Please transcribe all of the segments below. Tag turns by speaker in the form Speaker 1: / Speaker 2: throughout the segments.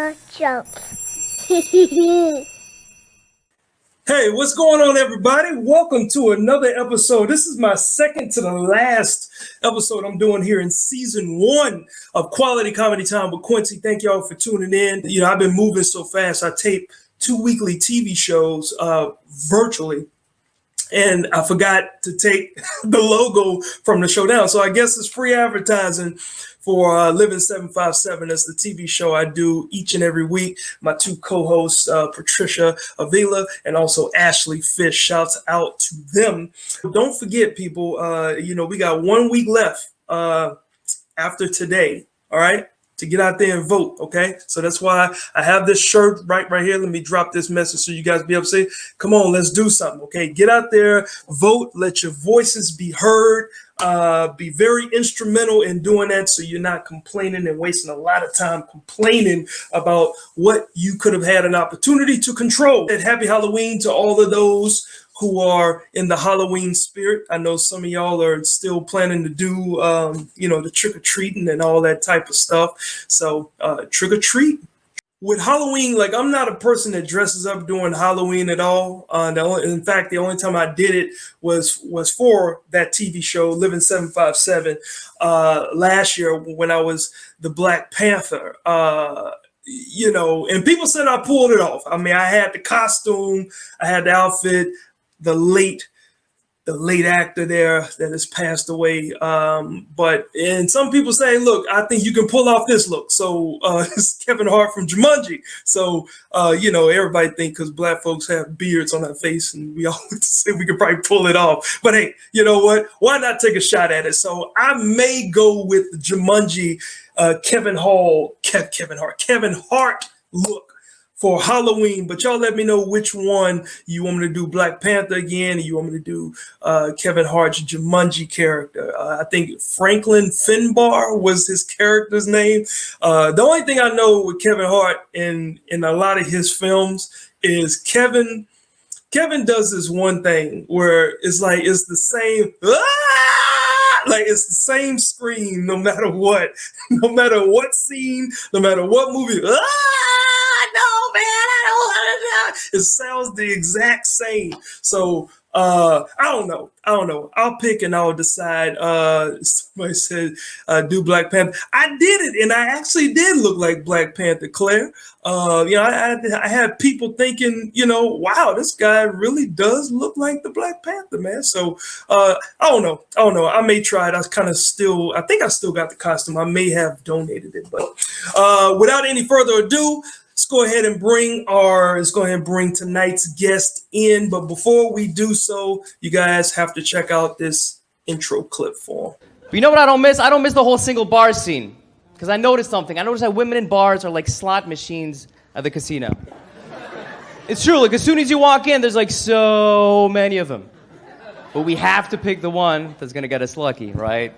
Speaker 1: no jokes.
Speaker 2: Hey, what's going on, everybody? Welcome to another episode. This is my second to the last episode I'm doing here in season 1 of Quality Comedy Time with Quincy. Thank y'all for tuning in. You know, I've been moving so fast. I tape 2 weekly TV shows virtually, and I forgot to take the logo from the show down. So I guess it's free advertising for Living 757. That's the TV show I do each and every week. My 2 co-hosts, Patricia Avila and also Ashley Fish. Shouts out to them. Don't forget, people, we got 1 week left after today, all right, to get out there and vote, okay? So that's why I have this shirt right here. Let me drop this message so you guys be able to say, come on, let's do something, okay? Get out there, vote, let your voices be heard. Be very instrumental in doing that so you're not complaining and wasting a lot of time complaining about what you could have had an opportunity to control. And happy Halloween to all of those who are in the Halloween spirit. I know some of y'all are still planning to do, the trick-or-treating and all that type of stuff. So trick-or-treat. With Halloween, like, I'm not a person that dresses up during Halloween at all. In fact, the only time I did it was for that TV show, Living 757, last year when I was the Black Panther. And people said I pulled it off. I mean, I had the costume, I had the outfit. The late actor there that has passed away. And some people say, look, I think you can pull off this look. So it's Kevin Hart from Jumanji. So, everybody think because Black folks have beards on their face and we all say we can probably pull it off. But hey, you know what? Why not take a shot at it? So I may go with the Jumanji Kevin Hart look for Halloween, but y'all let me know which one you want me to do. Black Panther again, or you want me to do Kevin Hart's Jumanji character. I think Franklin Finbar was his character's name. The only thing I know with Kevin Hart in a lot of his films is Kevin does this one thing where it's like it's the same. Like it's the same scream no matter what scene, no matter what movie. No, man, I don't want to know. It sounds the exact same. So I don't know. I'll pick and I'll decide. Somebody said do Black Panther. I did it, and I actually did look like Black Panther, Claire. I had people thinking, wow, this guy really does look like the Black Panther, man. So I don't know. I may try it. I think I still got the costume. I may have donated it, but without any further ado, let's go ahead and bring tonight's guest in. But before we do so, you guys have to check out this intro clip for him.
Speaker 3: But you know what I don't miss? I don't miss the whole single bar scene. Because I noticed something. I noticed that women in bars are like slot machines at the casino. It's true. Like, as soon as you walk in, there's like so many of them. But we have to pick the one that's going to get us lucky, right?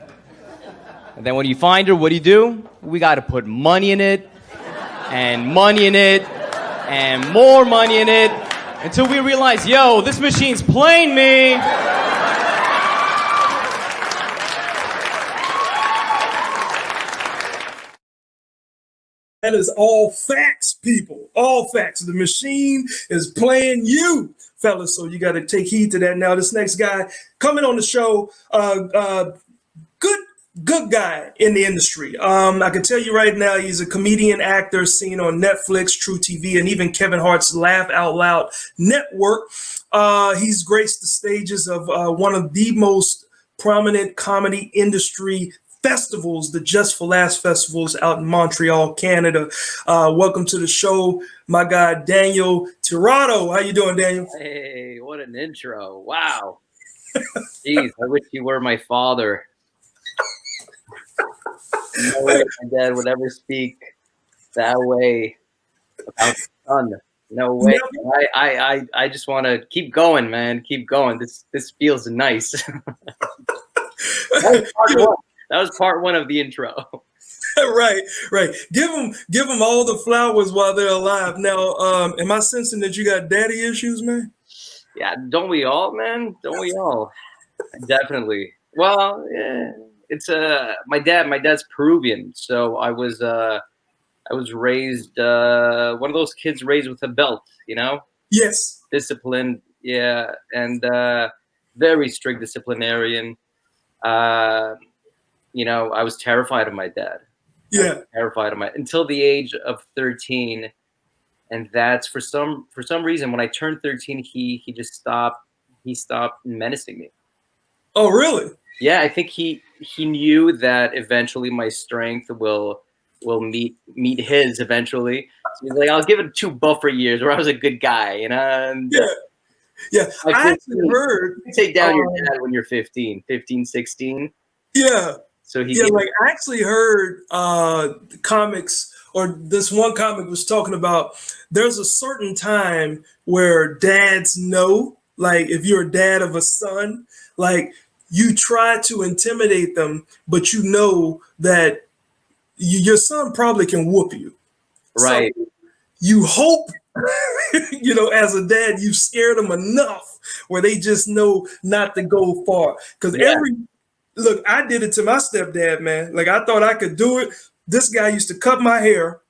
Speaker 3: And then when you find her, what do? We got to put money in it. And money in it, and more money in it, until we realize, yo, this machine's playing me.
Speaker 2: That is all facts, people. All facts. The machine is playing you, fellas. So you got to take heed to that. Now, this next guy coming on the show, good guy in the industry. I can tell you right now, he's a comedian, actor, seen on Netflix, TruTV, and even Kevin Hart's Laugh Out Loud network. He's graced the stages of one of the most prominent comedy industry festivals, the Just for Laughs festivals out in Montreal, Canada. Welcome to the show, my guy, Daniel Tirado. How you doing, Daniel?
Speaker 4: Hey, what an intro. Wow. Jeez, I wish you were my father. No way my dad would ever speak that way about his son. No way. I just want to keep going, man. Keep going. This feels nice. That was part one of the intro.
Speaker 2: Right. Give them all the flowers while they're alive. Now, am I sensing that you got daddy issues, man?
Speaker 4: Yeah, don't we all, man? Don't we all? Definitely. Well, yeah. It's my dad's Peruvian, so I was I was raised one of those kids raised with a belt, you know,
Speaker 2: Yes.
Speaker 4: disciplined, yeah, and very strict disciplinarian. Uh, you know, I was terrified of my dad.
Speaker 2: Yeah.
Speaker 4: Terrified of my until the age of 13, and that's for some reason when I turned 13, he just stopped. He stopped menacing me.
Speaker 2: Oh, really?
Speaker 4: Yeah, I think he knew that eventually my strength will meet his eventually. So he's like, I'll give it 2 buffer years where I was a good guy, you know. And
Speaker 2: Yeah. Yeah.
Speaker 4: like
Speaker 2: I actually
Speaker 4: 15,
Speaker 2: heard.
Speaker 4: you take down your dad when you're 15, 16.
Speaker 2: Yeah.
Speaker 4: So he
Speaker 2: Yeah, like I actually heard comics, or this one comic was talking about there's a certain time where dads know, like if you're a dad of a son, like you try to intimidate them, but you know that your son probably can whoop you. So
Speaker 4: right.
Speaker 2: you hope, as a dad, you scared them enough where they just know not to go far. Because
Speaker 4: Yeah.
Speaker 2: look, I did it to my stepdad, man. Like I thought I could do it. This guy used to cut my hair,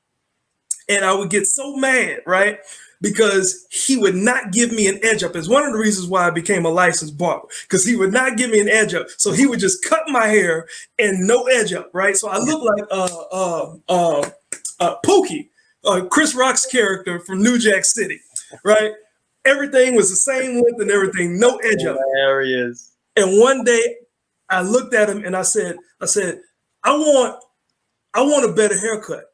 Speaker 2: and I would get so mad, right? Because he would not give me an edge up. It's one of the reasons why I became a licensed barber, because he would not give me an edge up. So he would just cut my hair and no edge up, right? So I look like Pookie, Chris Rock's character from New Jack City, right? Everything was the same length and everything, no edge up.
Speaker 4: Hilarious.
Speaker 2: And one day I looked at him and I said, I want a better haircut.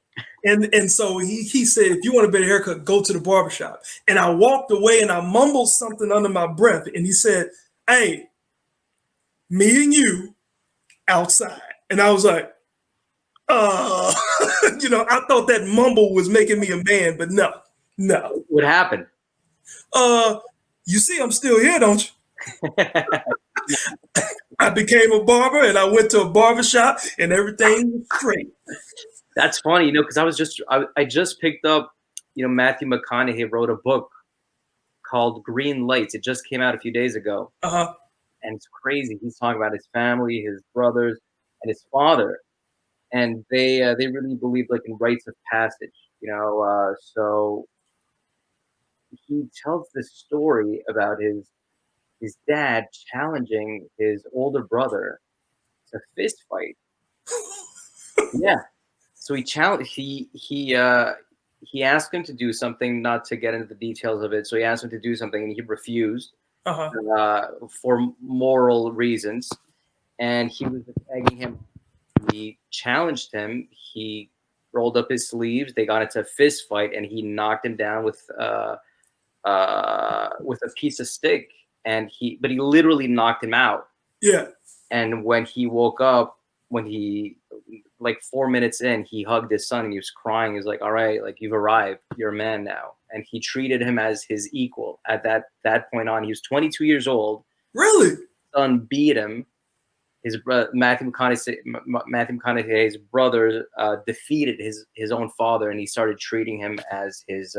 Speaker 2: And so he said, if you want a better haircut, go to the barbershop. And I walked away and I mumbled something under my breath. And he said, hey, me and you outside. And I was like, I thought that mumble was making me a man, but no.
Speaker 4: What happened?
Speaker 2: You see, I'm still here, don't you? I became a barber and I went to a barbershop and everything was straight.
Speaker 4: That's funny, because I just picked up, Matthew McConaughey wrote a book called Green Lights. It just came out a few days ago.
Speaker 2: Uh-huh.
Speaker 4: And it's crazy. He's talking about his family, his brothers, and his father. And they really believe like in rites of passage, so he tells this story about his dad challenging his older brother to fist fight. Yeah. So he asked him to do something, not to get into the details of it. So he asked him to do something and he refused for moral reasons. And he was begging him. He challenged him. He rolled up his sleeves. They got into a fist fight and he knocked him down with a piece of stick. But he literally knocked him out.
Speaker 2: Yeah.
Speaker 4: And when he woke up, like 4 minutes in, he hugged his son and he was crying. He was like, all right, like you've arrived. You're a man now. And he treated him as his equal at that point on. He was 22 years old.
Speaker 2: Really?
Speaker 4: His son beat him. His brother, Matthew McConaughey's brother, defeated his own father, and he started treating him as his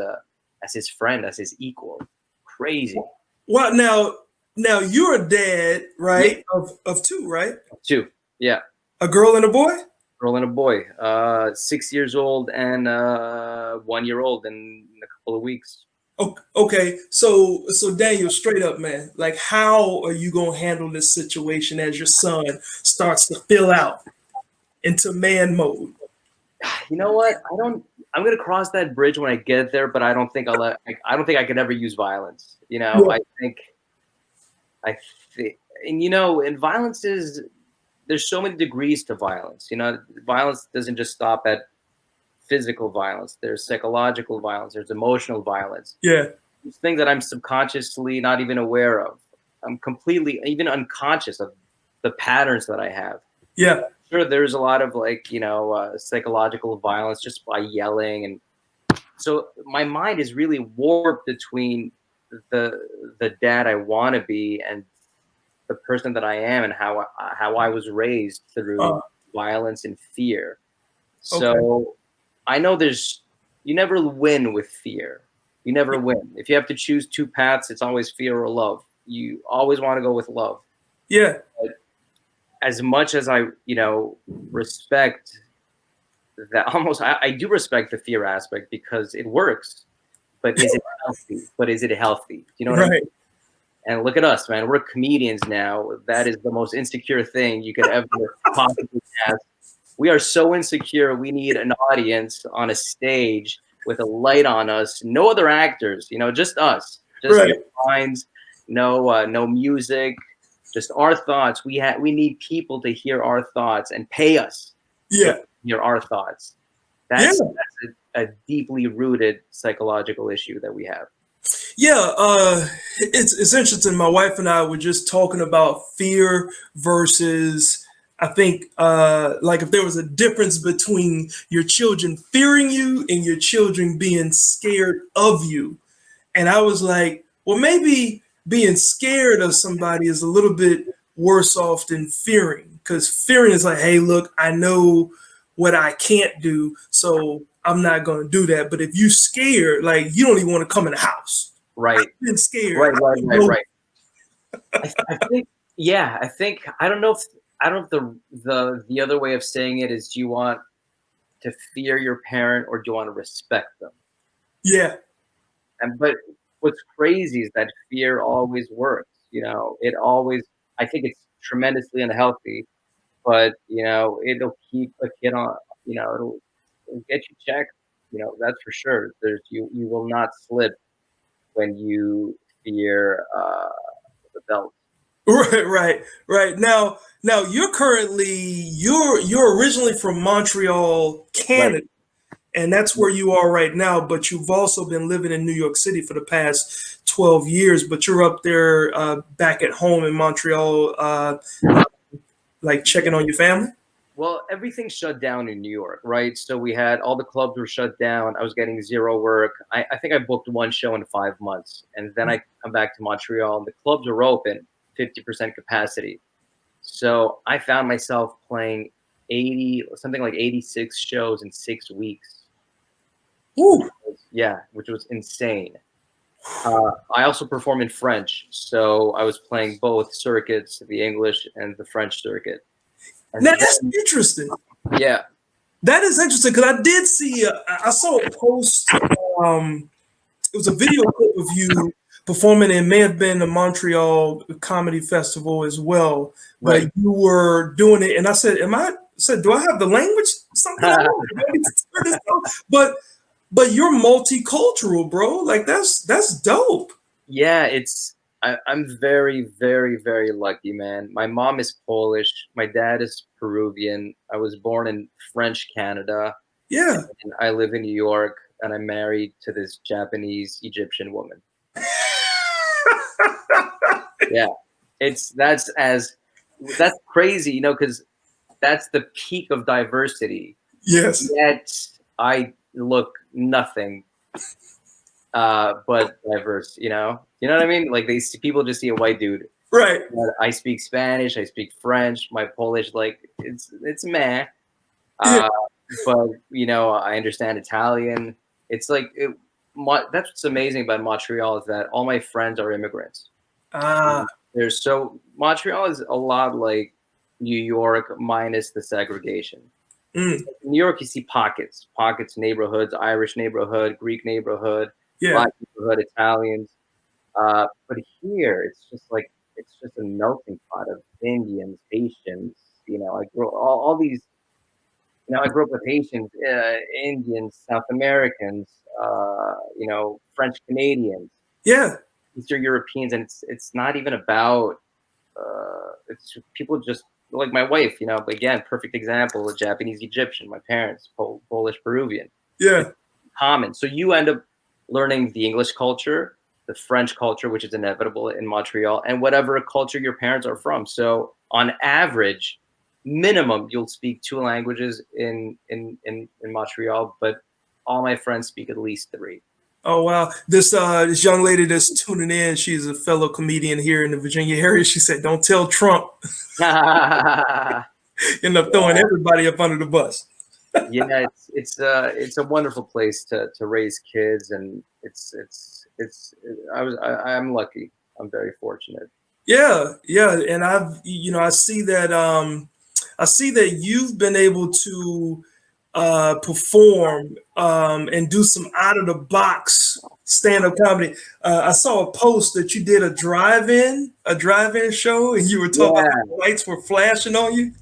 Speaker 4: friend, as his equal. Crazy.
Speaker 2: Well, now you're a dad, right? Yeah. Of two, right?
Speaker 4: 2, yeah.
Speaker 2: A girl and a boy?
Speaker 4: Girl and a boy. 6 years old and 1 year old in a couple of weeks.
Speaker 2: Okay, so Daniel, straight up, man, like how are you gonna handle this situation as your son starts to fill out into man mode?
Speaker 4: You know what? I'm gonna cross that bridge when I get there, but I don't think I don't think I could ever use violence. Yeah. I think, and and violence there's so many degrees to violence. Violence doesn't just stop at physical violence. There's psychological violence. There's emotional violence.
Speaker 2: Yeah.
Speaker 4: There's things that I'm subconsciously not even aware of. I'm completely even unconscious of the patterns that I have.
Speaker 2: Yeah.
Speaker 4: Sure, there's a lot of psychological violence just by yelling, and so my mind is really warped between the dad I want to be and the person that I am, and how I was raised through violence and fear. So I know you never win with fear. You never win. If you have to choose 2 paths, it's always fear or love. You always want to go with love.
Speaker 2: Yeah.
Speaker 4: But as much as I, respect that almost I do respect the fear aspect because it works, but is it healthy? You know what I mean?
Speaker 2: Right.
Speaker 4: And look at us, man. We're comedians now. That is the most insecure thing you could ever possibly ask. We are so insecure. We need an audience on a stage with a light on us. No other actors, just us. Just
Speaker 2: Right.
Speaker 4: minds, no music, just our thoughts. We need people to hear our thoughts and pay us
Speaker 2: Yeah.
Speaker 4: to hear our thoughts. That's a deeply rooted psychological issue that we have.
Speaker 2: Yeah, it's interesting. My wife and I were just talking about fear versus, I think, like if there was a difference between your children fearing you and your children being scared of you. And I was like, well, maybe being scared of somebody is a little bit worse off than fearing, because fearing is like, hey, look, I know what I can't do, so I'm not going to do that. But if you scared, like you don't even want to come in the house.
Speaker 4: Right.
Speaker 2: I've been scared.
Speaker 4: Right. I think, I don't know if the other way of saying it is, do you want to fear your parent or do you want to respect them?
Speaker 2: Yeah.
Speaker 4: But what's crazy is that fear always works. I think it's tremendously unhealthy, but it'll keep a kid on, it'll get you checked. That's for sure. You will not slip when you fear the belt.
Speaker 2: Right. Now you're originally from Montreal, Canada.
Speaker 4: Right.
Speaker 2: And that's where you are right now, but you've also been living in New York City for the past 12 years, but you're up there back at home in Montreal, like checking on your family?
Speaker 4: Well, everything shut down in New York, right? So we had all the clubs were shut down. I was getting zero work. I think I booked one show in 5 months. And then I come back to Montreal and the clubs are open, 50% capacity. So I found myself playing 86 shows in 6 weeks.
Speaker 2: Ooh.
Speaker 4: Which was insane. I also perform in French. So I was playing both circuits, the English and the French circuit. And
Speaker 2: Now that's interesting.
Speaker 4: Yeah.
Speaker 2: That is interesting because I did see, I saw a post. It was a video clip of you performing. It may have been the Montreal Comedy Festival as well, but
Speaker 4: Right.
Speaker 2: you were doing it. And I said, do I have the language? Something like that? But you're multicultural, bro. Like that's dope.
Speaker 4: Yeah, I'm very, very, very lucky, man. My mom is Polish. My dad is Peruvian. I was born in French Canada.
Speaker 2: Yeah.
Speaker 4: And I live in New York, and I'm married to this Japanese Egyptian woman. Yeah, that's crazy, because that's the peak of diversity.
Speaker 2: Yes.
Speaker 4: Yet I look nothing but diverse. You know what I mean? Like people just see a white dude.
Speaker 2: Right.
Speaker 4: But I speak Spanish. I speak French. My Polish, like it's meh. But I understand Italian. It's like that's what's amazing about Montreal is that all my friends are immigrants. Montreal is a lot like New York minus the segregation. In New York, you see pockets, neighborhoods, Irish neighborhood, Greek neighborhood, Black neighborhood, Italians. But here, it's just a melting pot of Indians, Haitians. I grew all these. I grew up with Haitians, Indians, South Americans, French Canadians, Eastern Europeans, and it's not even about. It's people just like my wife, again, perfect example, a Japanese Egyptian, my parents, Polish Peruvian.
Speaker 2: Yeah.
Speaker 4: It's common. So you end up learning the English culture, the French culture, which is inevitable in Montreal, and whatever culture your parents are from. So on average, minimum, you'll speak 2 languages in Montreal, but all my friends speak at least 3.
Speaker 2: Oh wow! This young lady that's tuning in, she's a fellow comedian here in the Virginia area. She said, "Don't tell Trump." End up throwing everybody up under the bus.
Speaker 4: Yeah, it's a wonderful place to raise kids, and I'm lucky. I'm very fortunate.
Speaker 2: Yeah, and I see that you've been able to perform and do some out of the box stand-up comedy. I saw a post that you did a drive-in show, and you were talking about the lights were flashing on you.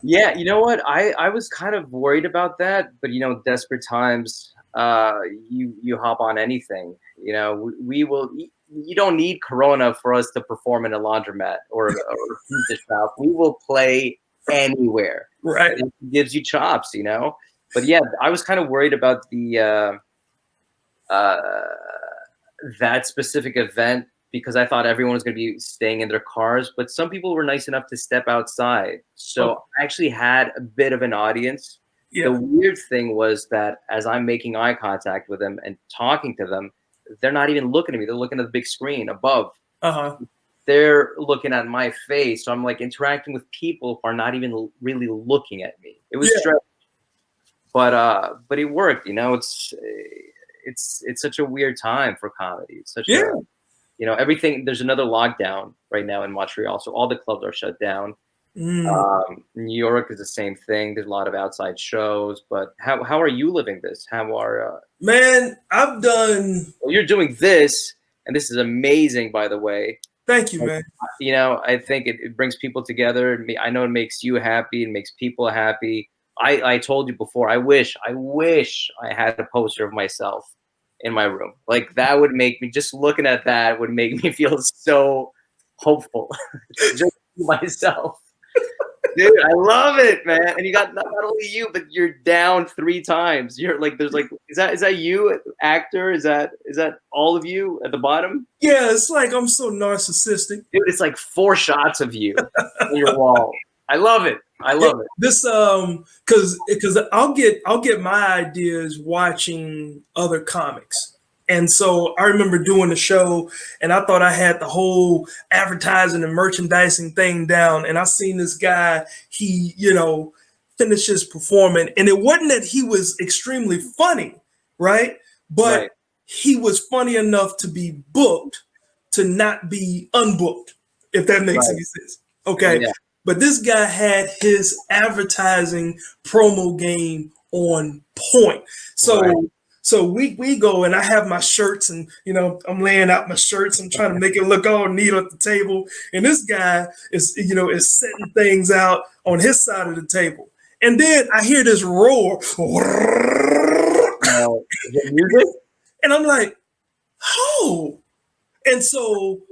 Speaker 4: Yeah, you know what? I was kind of worried about that, but desperate times, you hop on anything. We will. You don't need Corona for us to perform in a laundromat or a pizza shop. We will play anywhere.
Speaker 2: Right.
Speaker 4: It gives you chops, But yeah, I was kind of worried about the that specific event because I thought everyone was going to be staying in their cars, but some people were nice enough to step outside. So I actually had a bit of an audience. Yeah. The weird thing was that as I'm making eye contact with them and talking to them, they're not even looking at me. They're looking at the big screen above. They're looking at my face. So I'm like interacting with people who are not even really looking at me. It was strange. But it worked, it's such a weird time for comedy. It's such a, everything. There's another lockdown right now in Montreal, so all the clubs are shut down. New York is the same thing. There's a lot of outside shows. But how are you living this? How are
Speaker 2: man? I've done.
Speaker 4: Well, you're doing this, and this is amazing, by the way.
Speaker 2: Thank you, man.
Speaker 4: I think it brings people together. I know it makes you happy. It makes people happy. I told you before, I wish I had a poster of myself in my room. Like that would make me, just looking at that would make me feel so hopeful. Just myself. Dude, I love it, man. And you got not only you, but you're down 3 times. You're like, there's like, is that you, actor? Is that all of you at the bottom?
Speaker 2: Yeah, it's like I'm so narcissistic.
Speaker 4: Dude, it's like 4 shots of you on your wall. I love it. I love it.
Speaker 2: This because I'll get my ideas watching other comics. And so I remember doing the show and I thought I had the whole advertising and merchandising thing down. And I seen this guy, he, finishes performing. And it wasn't that he was extremely funny, right? But he was funny enough to be booked to not be unbooked, if that makes any sense. Okay. Yeah. But this guy had his advertising promo game on point. So we go and I have my shirts and, I'm laying out my shirts. I'm trying to make it look all neat at the table. And this guy is setting things out on his side of the table. And then I hear this roar. And I'm like, oh. And so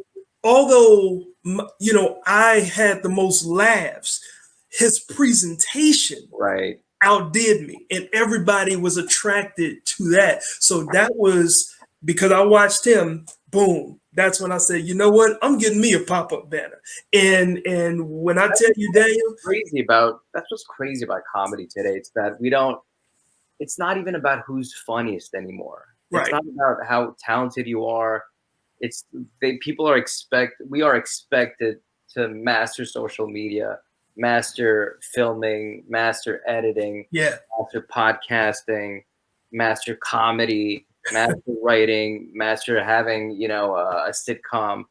Speaker 2: although, I had the most laughs, his presentation outdid me, and everybody was attracted to that. So that was because I watched him. Boom. That's when I said, you know what? I'm getting me a pop-up banner. And when I tell you, Daniel,
Speaker 4: that's what's crazy about comedy today. It's that it's not even about who's funniest anymore. It's not about how talented you are. We are expected to master social media, master filming, master editing, master podcasting, master comedy, master writing, master having, a sitcom.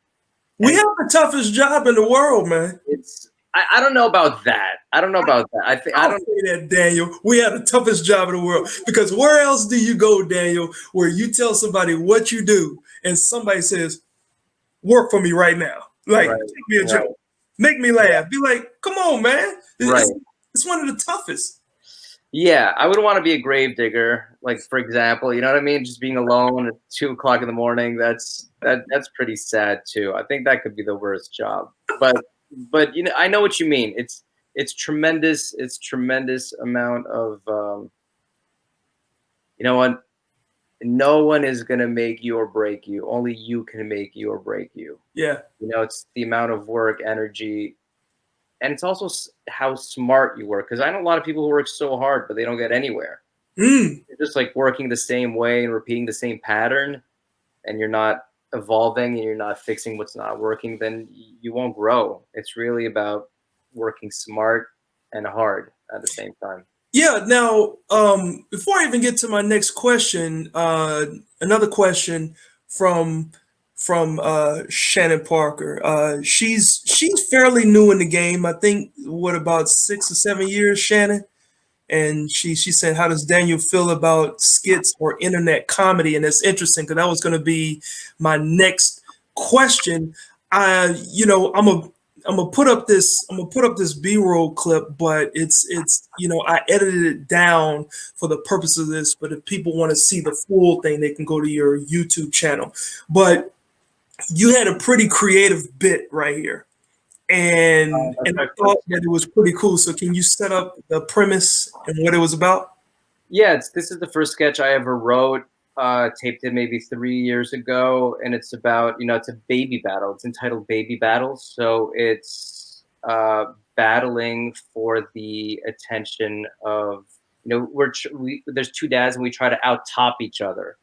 Speaker 2: We have the toughest job in the world, man.
Speaker 4: I don't know about that. I don't say
Speaker 2: that, Daniel. We have the toughest job in the world because where else do you go, Daniel, where you tell somebody what you do and somebody says, work for me right now. Like, take me a joke. Make me laugh. Be like, come on, man. It's one of the toughest.
Speaker 4: Yeah, I wouldn't want to be a grave digger, like, for example, you know what I mean? Just being alone at 2 o'clock in the morning. That's pretty sad too. I think that could be the worst job. But I know what you mean. It's tremendous. It's tremendous amount of you know what? No one is going to make you or break you. Only you can make you or break you.
Speaker 2: Yeah.
Speaker 4: It's the amount of work, energy, and it's also how smart you work. Because I know a lot of people who work so hard, but they don't get anywhere. You're just like working the same way and repeating the same pattern, and you're not evolving and you're not fixing what's not working, then you won't grow. It's really about working smart and hard at the same time.
Speaker 2: Yeah. Now, before I even get to my next question, another question from Shannon Parker. She's fairly new in the game. I think about 6 or 7 years, Shannon. and she said, "How does Daniel feel about skits or internet comedy?" And it's interesting because that was going to be my next question. I'm gonna put up this B-roll clip, but it's I edited it down for the purpose of this. But if people want to see the full thing, they can go to your YouTube channel. But you had a pretty creative bit right here, and I thought that it was pretty cool. So can you set up the premise and what it was about?
Speaker 4: Yeah, this is the first sketch I ever wrote. Taped it maybe 3 years ago, and it's about, it's a baby battle. It's entitled Baby Battles. So it's battling for the attention of, there's two dads and we try to out top each other.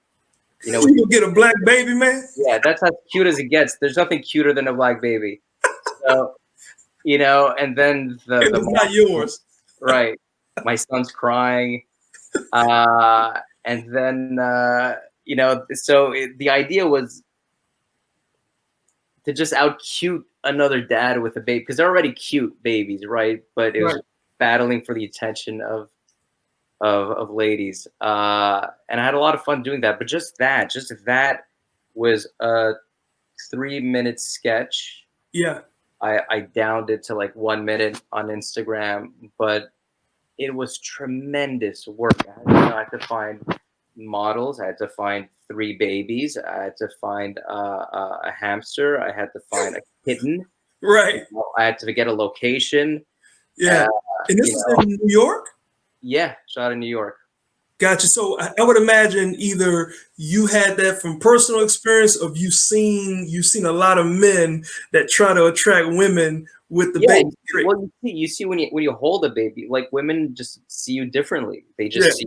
Speaker 2: You get a black baby, man.
Speaker 4: Yeah, that's as cute as it gets. There's nothing cuter than a black baby. So, and then
Speaker 2: it's not yours.
Speaker 4: Right. My son's crying. And then, the idea was to just out cute another dad with a baby, because they're already cute babies, right? But it was battling for the attention of ladies. And I had a lot of fun doing that. But just that was a 3-minute sketch.
Speaker 2: Yeah.
Speaker 4: I downed it to like 1 minute on Instagram, but it was tremendous work. I had to find models. I had to find 3 babies. I had to find a hamster. I had to find a kitten.
Speaker 2: Right.
Speaker 4: I had to get a location.
Speaker 2: Yeah. And this is in New York?
Speaker 4: Yeah, shot in New York.
Speaker 2: Gotcha. So I would imagine either you had that from personal experience, or you've seen a lot of men that try to attract women with the baby trick.
Speaker 4: Well, you see when you hold a baby, like, women just see you differently. They just see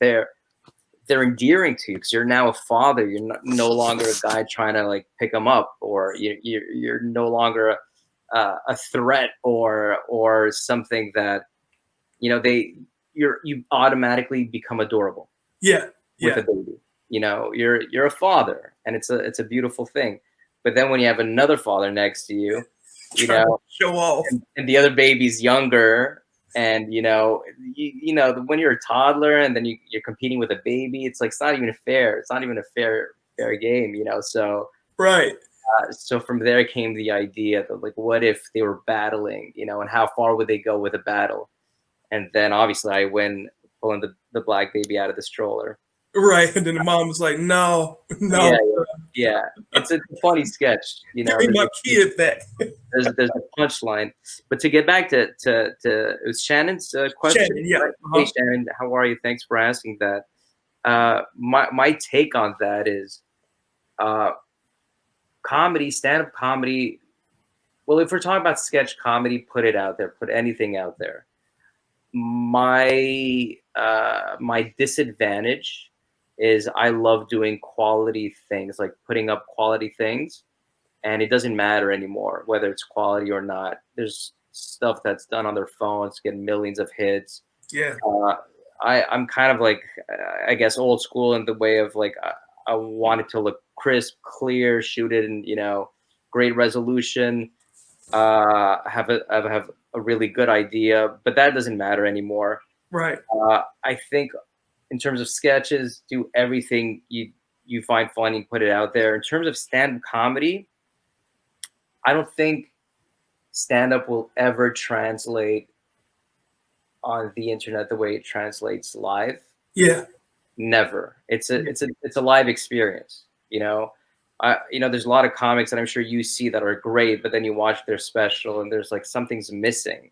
Speaker 4: they're endearing to you because you're now a father. You're no longer a guy trying to like pick them up, or you're no longer a threat or something that you automatically become adorable.
Speaker 2: Yeah.
Speaker 4: With a baby. You're a father, and it's a beautiful thing. But then when you have another father next to you,
Speaker 2: show off,
Speaker 4: and the other baby's younger, and when you're a toddler and then you're competing with a baby, it's like, it's not even fair. It's not even a fair game, so
Speaker 2: right.
Speaker 4: So from there came the idea that, like, what if they were battling, and how far would they go with a battle? And then obviously I win pulling the black baby out of the stroller.
Speaker 2: Right. And then the mom was like, no.
Speaker 4: Yeah. It's a funny sketch.
Speaker 2: Give me my kid back.
Speaker 4: There's a punchline. But to get back to it was Shannon's question.
Speaker 2: Shannon, yeah.
Speaker 4: Right? Hey, Shannon, how are you? Thanks for asking that. My take on that is comedy, stand-up comedy. Well, if we're talking about sketch comedy, put it out there. Put anything out there. My disadvantage is I love doing quality things, like putting up quality things, and it doesn't matter anymore whether it's quality or not. There's stuff that's done on their phones, getting millions of hits.
Speaker 2: Yeah.
Speaker 4: I'm kind of like, I guess, old school in the way of like, I want it to look crisp, clear, shoot it in, great resolution. Have a really good idea, but that doesn't matter anymore.
Speaker 2: Right.
Speaker 4: I think in terms of sketches, do everything you find funny, put it out there. In terms of stand-up comedy, I don't think stand-up will ever translate on the internet the way it translates live.
Speaker 2: Yeah.
Speaker 4: Never. It's a live experience, there's a lot of comics that I'm sure you see that are great, but then you watch their special and there's like something's missing.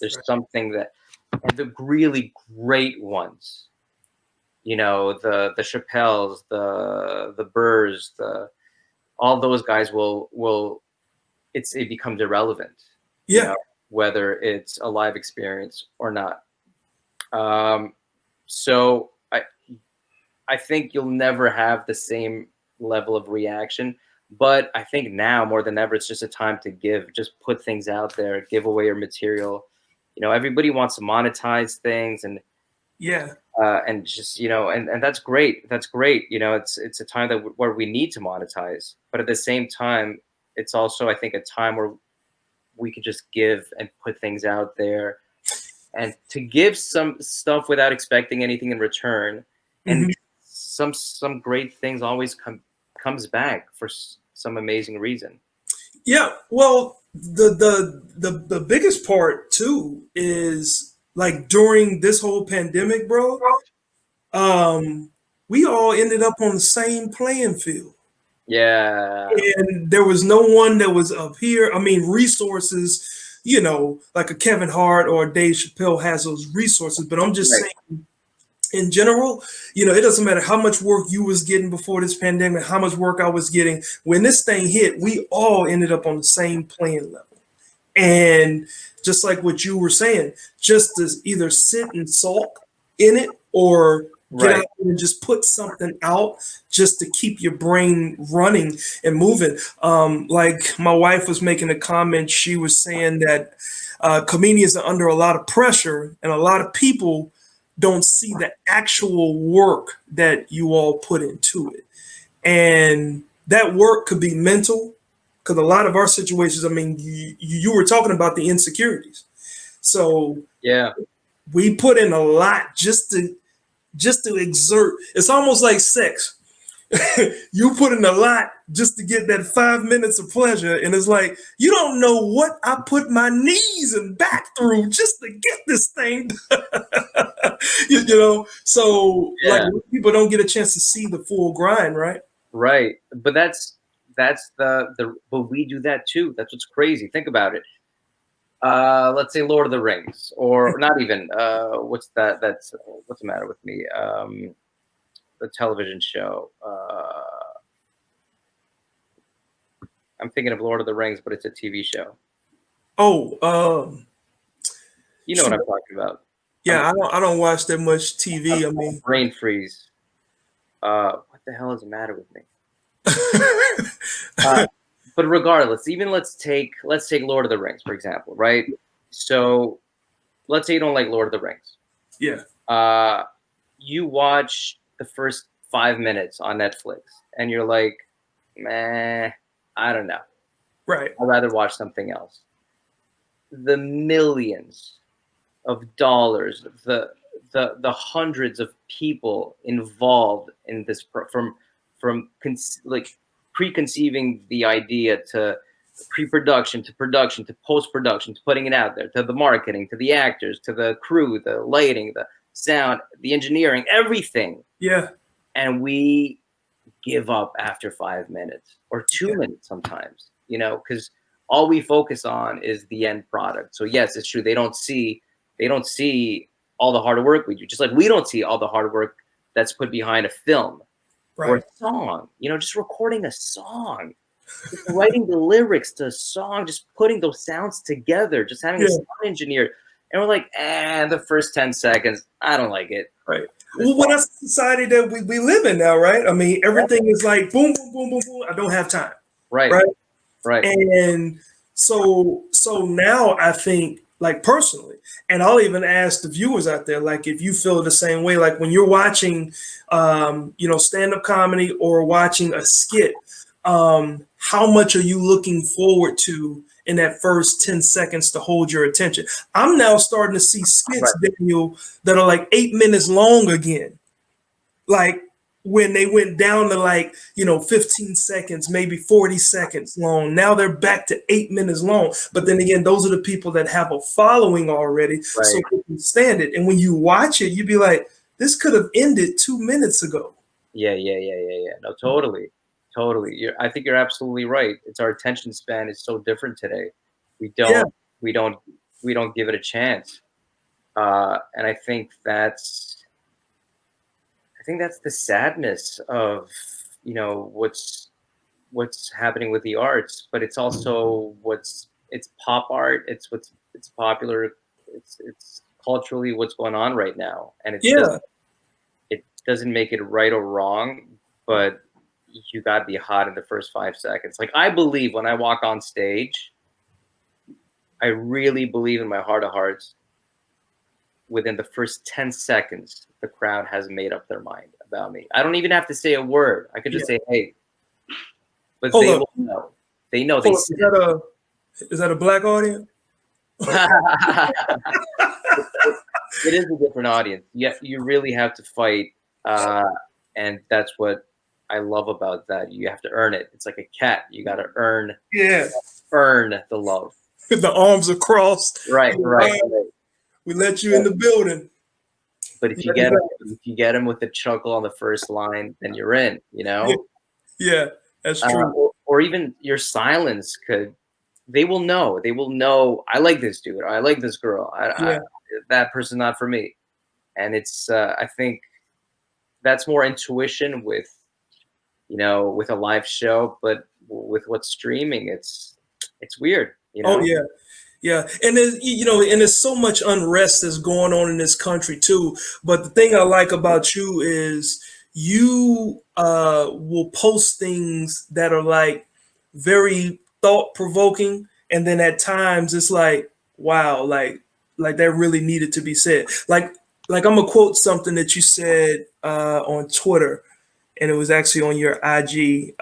Speaker 4: There's something that, and the really great ones, the Chappelles, the Burrs, all those guys it becomes irrelevant.
Speaker 2: Yeah.
Speaker 4: Whether it's a live experience or not. So I think you'll never have the same level of reaction, but I think now more than ever, it's just a time to just put things out there, give away your material. Everybody wants to monetize things, and and just and that's great. That's great. It's a time where we need to monetize, but at the same time, it's also, I think, a time where we could just give and put things out there and to give some stuff without expecting anything in return, and some great things always comes back for some amazing reason.
Speaker 2: Yeah, well, the biggest part too is like during this whole pandemic, bro. We all ended up on the same playing field.
Speaker 4: Yeah.
Speaker 2: And there was no one that was up here. I mean, resources, you know, like a Kevin Hart or a Dave Chappelle has those resources, but I'm just saying in general, you know, it doesn't matter how much work you was getting before this pandemic, how much work I was getting. When this thing hit, we all ended up on the same playing level. And just like what you were saying, just to either sit and sulk in it or get out and just put something out just to keep your brain running and moving. Like my wife was making a comment. She was saying that comedians are under a lot of pressure and a lot of people don't see the actual work that you all put into it. And that work could be mental, because a lot of our situations, I mean, you were talking about the insecurities. So
Speaker 4: yeah,
Speaker 2: we put in a lot just to exert. It's almost like sex. You put in a lot just to get that 5 minutes of pleasure. And it's like, you don't know what I put my knees and back through just to get this thing. you know, so like people don't get a chance to see the full grind, right?
Speaker 4: Right. But that's the but we do that too. That's what's crazy. Think about it. Let's say Lord of the Rings, or not even what's that? That's what's the matter with me? The television show. I'm thinking of Lord of the Rings, but it's a TV show.
Speaker 2: Oh,
Speaker 4: you know what I'm talking about.
Speaker 2: Yeah, I don't watch that much TV. I mean,
Speaker 4: brain freeze. What the hell is the matter with me? But regardless, even let's take Lord of the Rings, for example, right? So let's say you don't like Lord of the Rings.
Speaker 2: Yeah.
Speaker 4: You watch the first 5 minutes on Netflix and you're like, meh, I don't know.
Speaker 2: Right.
Speaker 4: I'd rather watch something else. The millions of dollars, the hundreds of people involved in this, from like preconceiving the idea to pre-production to production to post-production to putting it out there, to the marketing, to the actors, to the crew, the lighting, the sound, the engineering, everything.
Speaker 2: Yeah.
Speaker 4: And we give up after 5 minutes or 2 minutes sometimes, you know, because all we focus on is the end product. So yes, it's true. They don't see all the hard work we do, just like we don't see all the hard work that's put behind a film or a song, you know, just recording a song, just writing the lyrics to a song, just putting those sounds together, just having a sound engineer. And we're like, the first 10 seconds, I don't like it.
Speaker 2: Right. Well, that's the society that we live in now, right? I mean, everything is like boom, boom, boom, boom, boom. I don't have time.
Speaker 4: Right.
Speaker 2: And so now I think, like personally, and I'll even ask the viewers out there, like if you feel the same way, like when you're watching, you know, stand-up comedy or watching a skit, how much are you looking forward to in that first 10 seconds to hold your attention? I'm now starting to see skits, Daniel, that are like 8 minutes long again. Like when they went down to like, you know, 15 seconds, maybe 40 seconds long. Now they're back to 8 minutes long. But then again, those are the people that have a following already, so they can stand it. And when you watch it, you'd be like, this could have ended 2 minutes ago.
Speaker 4: Yeah. No, totally. I think you're absolutely right. It's our attention span is so different today. We don't give it a chance. And I think that's the sadness of, you know, what's happening with the arts, but it's also it's pop art. It's popular. It's culturally what's going on right now. And it doesn't make it right or wrong, but you got to be hot in the first 5 seconds. Like I believe when I walk on stage, I really believe in my heart of hearts, within the first 10 seconds, the crowd has made up their mind about me. I don't even have to say a word. I could just say, hey, but they will know. They know.
Speaker 2: Is that a black audience?
Speaker 4: It is a different audience. You really have to fight, and that's what I love about that. You have to earn it. It's like a cat. You got to earn the love.
Speaker 2: The arms are crossed.
Speaker 4: Right.
Speaker 2: We let you in the building.
Speaker 4: But if you get him with a chuckle on the first line, then you're in. You know.
Speaker 2: Yeah, that's true.
Speaker 4: Or even your silence could. They will know. They will know. I like this dude. Or I like this girl. That person's not for me. And it's. I think that's more intuition with a live show, but with what's streaming, it's weird.
Speaker 2: Oh yeah. And there's, and there's so much unrest that's going on in this country too. But the thing I like about you is you will post things that are like very thought provoking, and then at times it's like, wow, like that really needed to be said. Like I'm gonna quote something that you said on Twitter, and it was actually on your IG.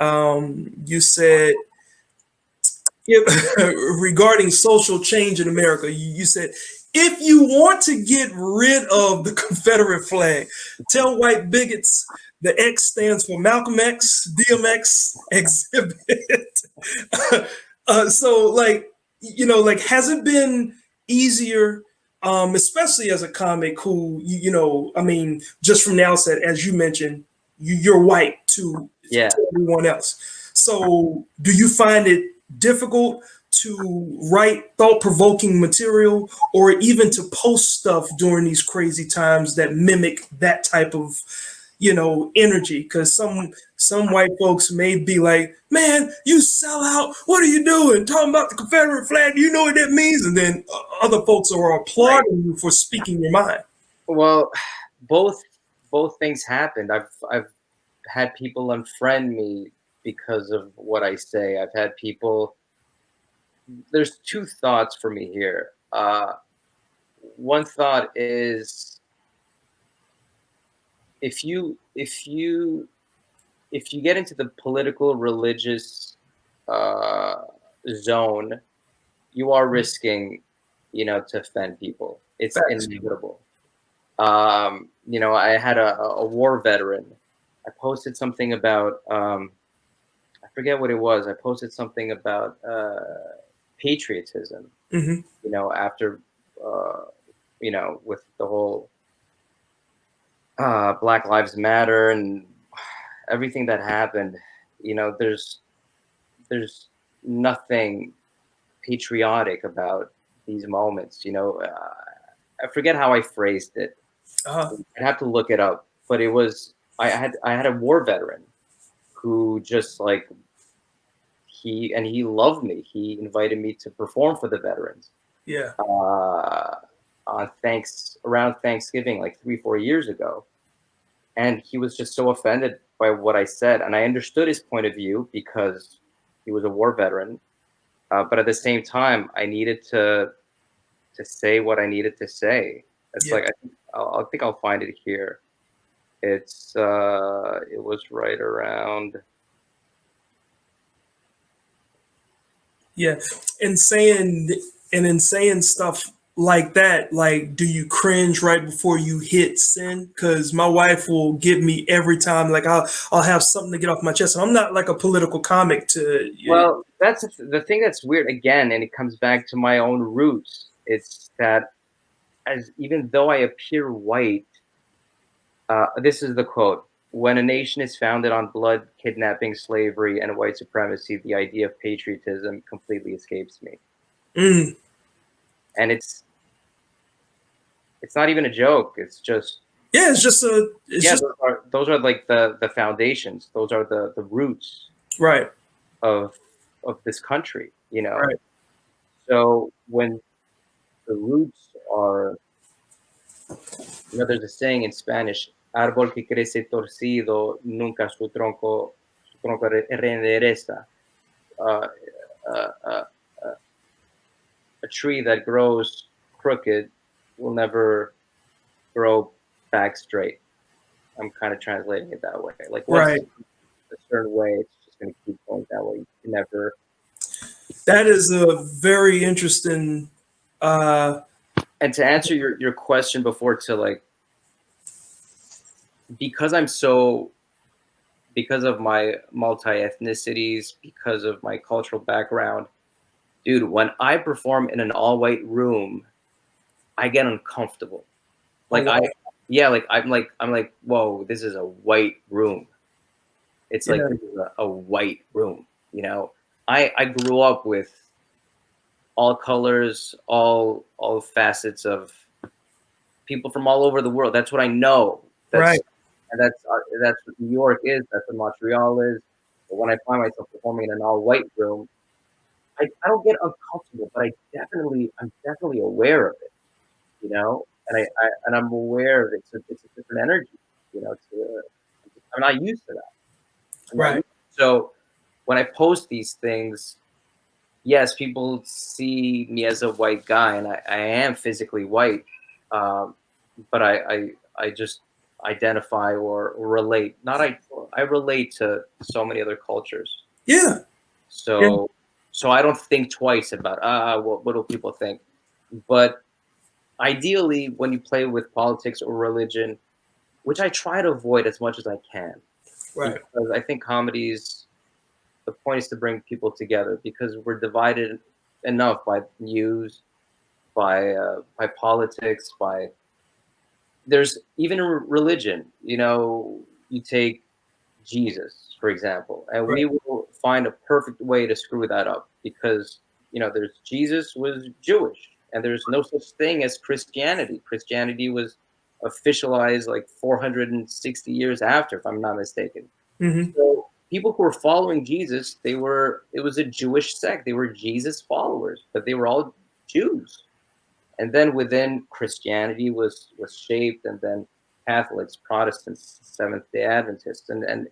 Speaker 2: You said, regarding social change in America, you said, if you want to get rid of the Confederate flag, tell white bigots the X stands for Malcolm X, DMX, exhibit. So has it been easier, especially as a comic who, just from the outset, as you mentioned, you're white to everyone else. So do you find it difficult to write thought-provoking material, or even to post stuff during these crazy times that mimic that type of energy? Because some white folks may be like, man, you sell out, what are you doing talking about the Confederate flag, you know what that means? And then other folks are applauding you for speaking your mind.
Speaker 4: Well, both things happened. I've had people unfriend me because of what I say. I've had people. There's two thoughts for me here. One thought is, if you get into the political religious zone, you are risking, to offend people. It's inevitable. I had a war veteran. I posted something about I forget what it was. I posted something about patriotism. Mm-hmm. After with the whole Black Lives Matter and everything that happened. There's nothing patriotic about these moments. I forget how I phrased it. I'd have to look it up. But it was I had a war veteran who just like he loved me. He invited me to perform for the veterans.
Speaker 2: Yeah.
Speaker 4: Around Thanksgiving, like 3-4 years ago, and he was just so offended by what I said, and I understood his point of view because he was a war veteran. But at the same time, I needed to say what I needed to say. It's like I think I'll find it here. It was right around.
Speaker 2: Yeah, and saying stuff like that, like, do you cringe right before you hit send? Because my wife will get me every time. Like I'll have something to get off my chest. And I'm not like a political comic to.
Speaker 4: Well, that's the thing that's weird again, and it comes back to my own roots. It's that even though I appear white, this is the quote: "When a nation is founded on blood, kidnapping, slavery, and white supremacy, the idea of patriotism completely escapes me."
Speaker 2: Mm.
Speaker 4: And it's not even a joke. It's just
Speaker 2: those
Speaker 4: are like the foundations. Those are the roots,
Speaker 2: right,
Speaker 4: of this country.
Speaker 2: Right.
Speaker 4: So when the roots are, there's a saying in Spanish: "Árbol que crece torcido nunca su tronco reendereza." A tree that grows crooked will never grow back straight. I'm kind of translating it that way. Like,
Speaker 2: right,
Speaker 4: a certain way, it's just going to keep going that way. You can never.
Speaker 2: That is a very interesting
Speaker 4: And to answer your question before, to like, because of my multi-ethnicities, because of my cultural background, dude, when I perform in an all-white room, I get uncomfortable. Like
Speaker 2: wow.
Speaker 4: I'm like, whoa, this is a white room. It's like, this is a white room, you know? I grew up with all colors, all facets of people from all over the world. That's what I know.
Speaker 2: Right.
Speaker 4: And that's what New York is. That's what Montreal is. But when I find myself performing in an all-white room, I don't get uncomfortable, but I'm definitely aware of it, you know, and I'm aware of it. It's a different energy, you know. I'm not used to that.
Speaker 2: Right.
Speaker 4: So when I post these things, yes, people see me as a white guy, and I am physically white, but I just identify or relate. Not I relate to so many other cultures.
Speaker 2: Yeah.
Speaker 4: So I don't think twice about what do people think. But ideally, when you play with politics or religion, which I try to avoid as much as I can,
Speaker 2: Right.
Speaker 4: because I think comedies, the point is to bring people together, because we're divided enough by news, by politics, by there's even religion. You know, you take Jesus, for example, and
Speaker 2: Right.
Speaker 4: we will find a perfect way to screw that up, because, you know, there's Jesus was Jewish, and there's no such thing as Christianity. Christianity was officialized like 460 years after, if I'm not mistaken.
Speaker 2: Mm-hmm.
Speaker 4: So people who were following Jesus, it was a Jewish sect. They were Jesus followers, but they were all Jews. And then within Christianity was shaped, and then Catholics, Protestants, Seventh Day Adventists, and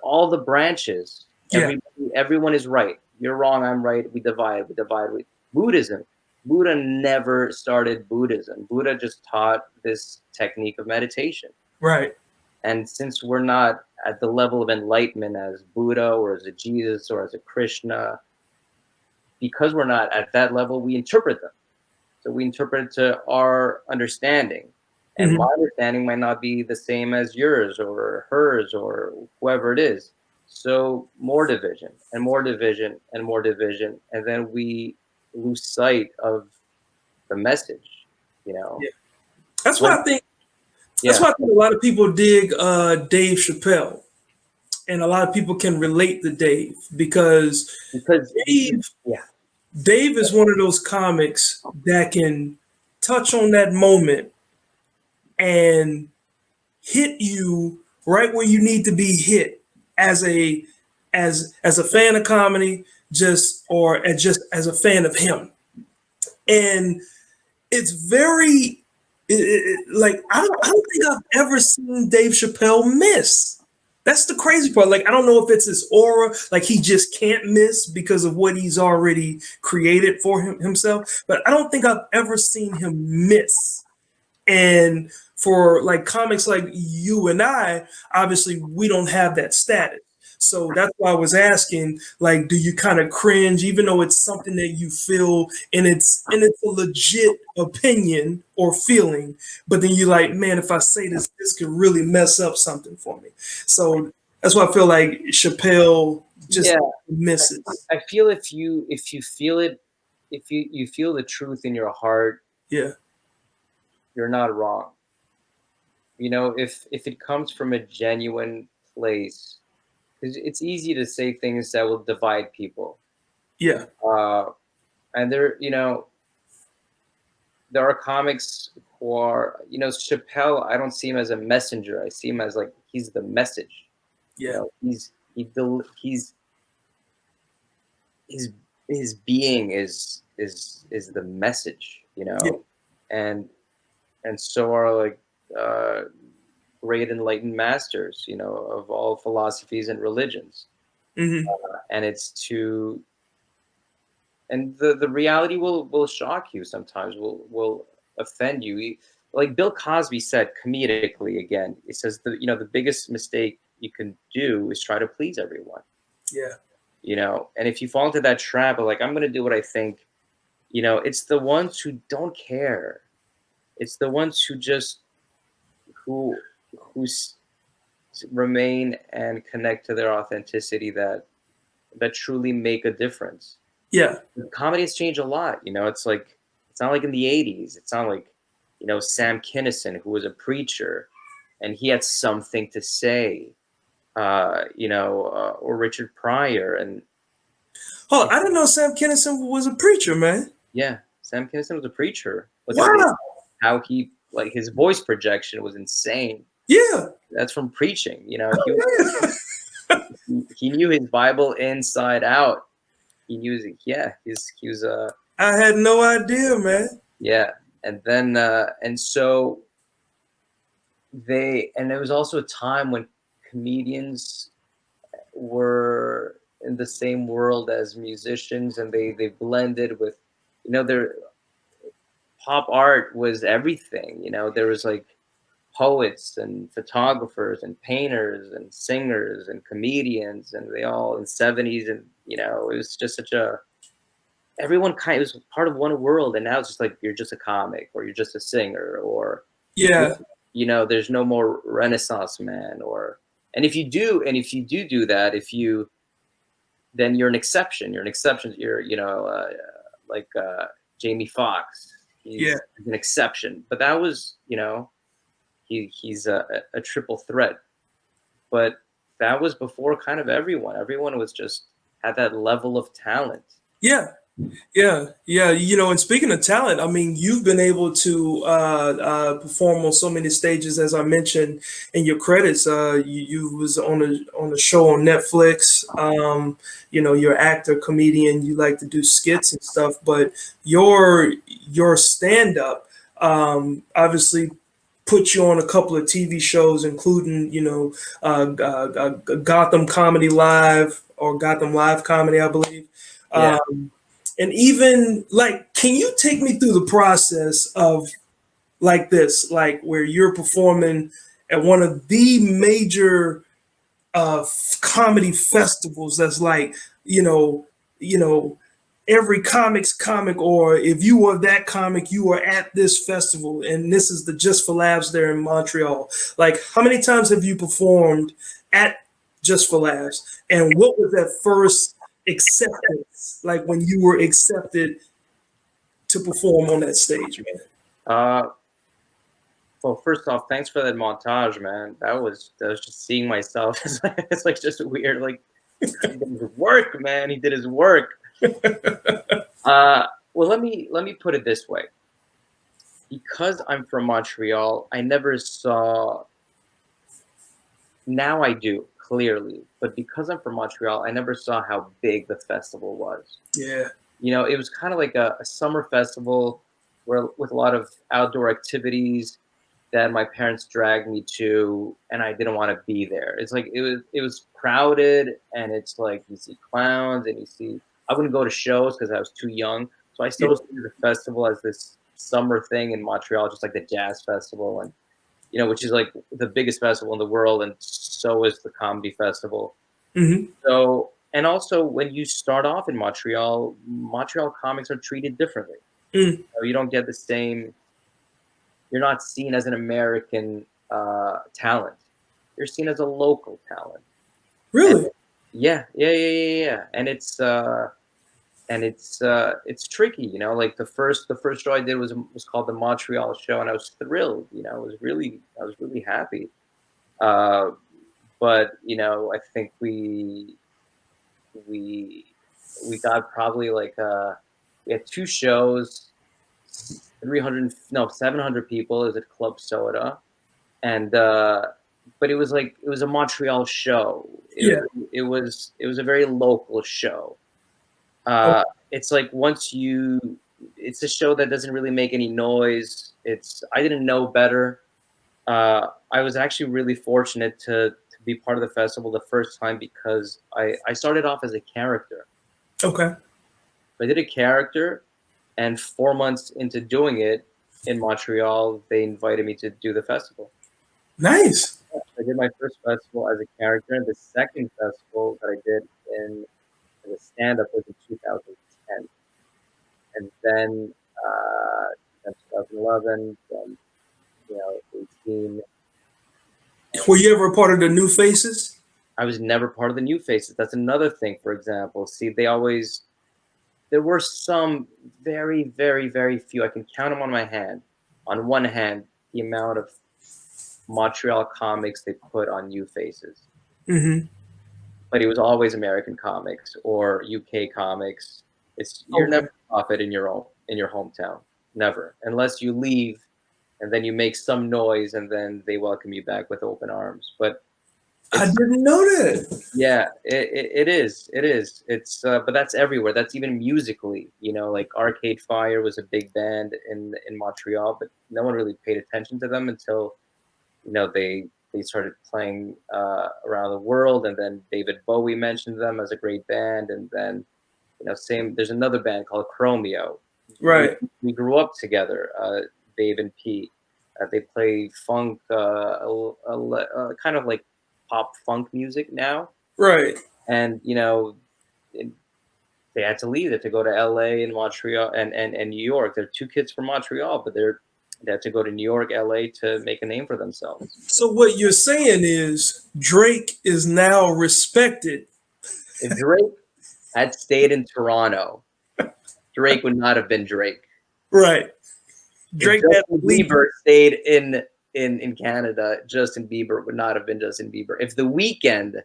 Speaker 4: all the branches.
Speaker 2: Yeah.
Speaker 4: Everyone is right. You're wrong. I'm right. We divide. Buddhism. Buddha never started Buddhism. Buddha just taught this technique of meditation.
Speaker 2: Right.
Speaker 4: And since we're not at the level of enlightenment as Buddha or as a Jesus or as a Krishna, because we're not at that level, we interpret them. So we interpret it to our understanding. And
Speaker 2: Mm-hmm.
Speaker 4: my understanding might not be the same as yours or hers or whoever it is. So more division and more division and more division. And then we lose sight of the message, you know?
Speaker 2: Yeah. That's why I think a lot of people dig Dave Chappelle, and a lot of people can relate to Dave because Dave is one of those comics that can touch on that moment and hit you right where you need to be hit as a fan of comedy, just as a fan of him. And it's very like I don't think I've ever seen Dave Chappelle miss. That's the crazy part. Like, I don't know if it's his aura, like he just can't miss because of what he's already created for himself. But I don't think I've ever seen him miss. And for like comics like you and I, obviously we don't have that status. So that's why I was asking, like, do you kind of cringe, even though it's something that you feel and it's a legit opinion or feeling, but then you're like, man, if I say this, this could really mess up something for me. So that's why I feel like Chappelle just misses.
Speaker 4: I feel if you feel it, if you feel the truth in your heart,
Speaker 2: Yeah.
Speaker 4: you're not wrong. You know, if it comes from a genuine place, because it's easy to say things that will divide people.
Speaker 2: Yeah.
Speaker 4: And you know, there are comics who are, you know, Chappelle, I don't see him as a messenger. I see him as like, he's the message.
Speaker 2: Yeah.
Speaker 4: You know, his being is the message, you know.
Speaker 2: Yeah.
Speaker 4: And so are like great enlightened masters, you know, of all philosophies and religions.
Speaker 2: Mm-hmm.
Speaker 4: And it's to, and the reality will shock you sometimes, will offend you. Like Bill Cosby said comedically, again, it says, the biggest mistake you can do is try to please everyone.
Speaker 2: Yeah.
Speaker 4: you know. And if you fall into that trap of like, I'm gonna do what I think, you know, it's the ones who don't care. It's the ones who just who remain and connect to their authenticity that truly make a difference.
Speaker 2: Yeah.
Speaker 4: Comedy has changed a lot, you know. It's like it's not like in the '80s. It's not like, you know, Sam Kinison, who was a preacher, and he had something to say, you know, or Richard Pryor, and
Speaker 2: Oh, I didn't know Sam Kinison was a preacher, man.
Speaker 4: yeah, Sam Kinison was a preacher. Look at
Speaker 2: Wow.
Speaker 4: how he, like, his voice projection was insane.
Speaker 2: Yeah.
Speaker 4: That's from preaching, you know. He knew his Bible inside out. He knew, yeah, he was
Speaker 2: I had no idea, man.
Speaker 4: yeah, and then and so and there was also a time when comedians were in the same world as musicians, and they blended with, you know, their pop art was everything, you know. There was like poets and photographers and painters and singers and comedians, and they all in the '70s, and you know, it was just such a, everyone kind of was part of one world. And now it's just like, you're just a comic, or you're just a singer, or
Speaker 2: Yeah.
Speaker 4: you know, there's no more Renaissance man, or, and if you do that, then you're an exception. You're an exception. You're, you know, like Jamie Foxx. He's an exception. But that was, you know, he's a triple threat. But that was before kind of everyone. Everyone was just had that level of talent.
Speaker 2: Yeah. Yeah, yeah. You know, and speaking of talent, I mean, you've been able to perform on so many stages, as I mentioned in your credits. You was on a show on Netflix. You know, you're actor, comedian. You like to do skits and stuff, but your stand up obviously put you on a couple of TV shows, including, you know, Gotham Comedy Live, or Gotham Live Comedy, I believe.
Speaker 4: Yeah.
Speaker 2: And even like, can you take me through the process of like this, like where you're performing at one of the major comedy festivals that's like, you know, every comic, or if you were that comic, you were at this festival, and this is the Just for Laughs there in Montreal. Like, how many times have you performed at Just for Laughs, and what was that first acceptance like when you were accepted to perform on that stage, man?
Speaker 4: Well, first off, thanks for that montage, man. That was just seeing myself. It's like just weird. Like, he did his work, man. He did his work. Well, let me put it this way. Because I'm from Montreal, I never saw. Now I do, clearly, but because I'm from Montreal, I never saw how big the festival was.
Speaker 2: Yeah.
Speaker 4: You know, it was kind of like a summer festival where with a lot of outdoor activities that my parents dragged me to, and I didn't want to be there. It's like it was crowded, and it's like you see clowns, and you see. I wouldn't go to shows because I was too young, so I still see the festival as this summer thing in Montreal, just like the jazz festival, and you know, which is like the biggest festival in the world, and so is the comedy festival.
Speaker 2: Mm-hmm.
Speaker 4: So, and also when you start off in Montreal, Montreal comics are treated differently.
Speaker 2: Mm.
Speaker 4: You don't get the same. You're not seen as an American talent. You're seen as a local talent.
Speaker 2: Really?
Speaker 4: And yeah. And it's tricky, you know. Like the first show I did was called the Montreal show, and I was thrilled. You know, I was really happy. But you know, I think we got probably like we had two shows, 700 people. It was at Club Soda, and but it was a Montreal show. It was a very local show. It's like it's a show that doesn't really make any noise. I didn't know better. I was actually really fortunate to be part of the festival the first time because I started off as a character.
Speaker 2: Okay.
Speaker 4: I did a character, and 4 months into doing it in Montreal, they invited me to do the festival.
Speaker 2: Nice.
Speaker 4: I did my first festival as a character, and the second festival that I did in stand-up was in 2010. And then 2011, then, 18.
Speaker 2: Were you ever a part of the New Faces?
Speaker 4: I was never part of the New Faces. That's another thing, for example. See, there were some very, very, very few. I can count them on my hand. On one hand, the amount of Montreal comics they put on New Faces.
Speaker 2: Mm-hmm.
Speaker 4: But it was always American comics or UK comics. You're never profit in your hometown. Never. Unless you leave and then you make some noise and then they welcome you back with open arms. But
Speaker 2: I didn't know that.
Speaker 4: Yeah, it is. It is. It's but that's everywhere. That's even musically, like Arcade Fire was a big band in Montreal, but no one really paid attention to them until they started playing around the world, and then David Bowie mentioned them as a great band, and then there's another band called Chromeo.
Speaker 2: Right.
Speaker 4: We grew up together, Dave and Pete. They play funk, kind of like pop funk music now.
Speaker 2: Right.
Speaker 4: And they had to leave it to go to LA and Montreal and New York. They're two kids from Montreal, but they had to go to New York, LA to make a name for themselves.
Speaker 2: So what you're saying is Drake is now respected.
Speaker 4: If Drake had stayed in Toronto, Drake would not have been Drake.
Speaker 2: Right. Drake
Speaker 4: if Justin Bieber stayed in Canada, Justin Bieber would not have been Justin Bieber. If The Weeknd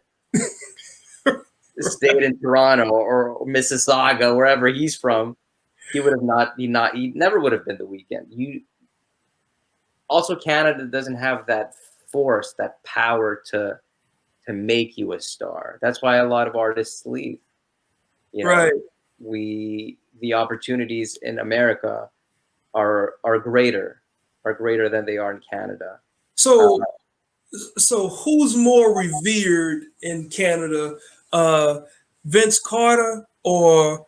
Speaker 4: stayed in Toronto or Mississauga, wherever he's from, he never would have been The Weeknd. Also, Canada doesn't have that force, that power to make you a star. That's why a lot of artists leave.
Speaker 2: Right.
Speaker 4: The opportunities in America are greater than they are in Canada.
Speaker 2: So who's more revered in Canada, Vince Carter or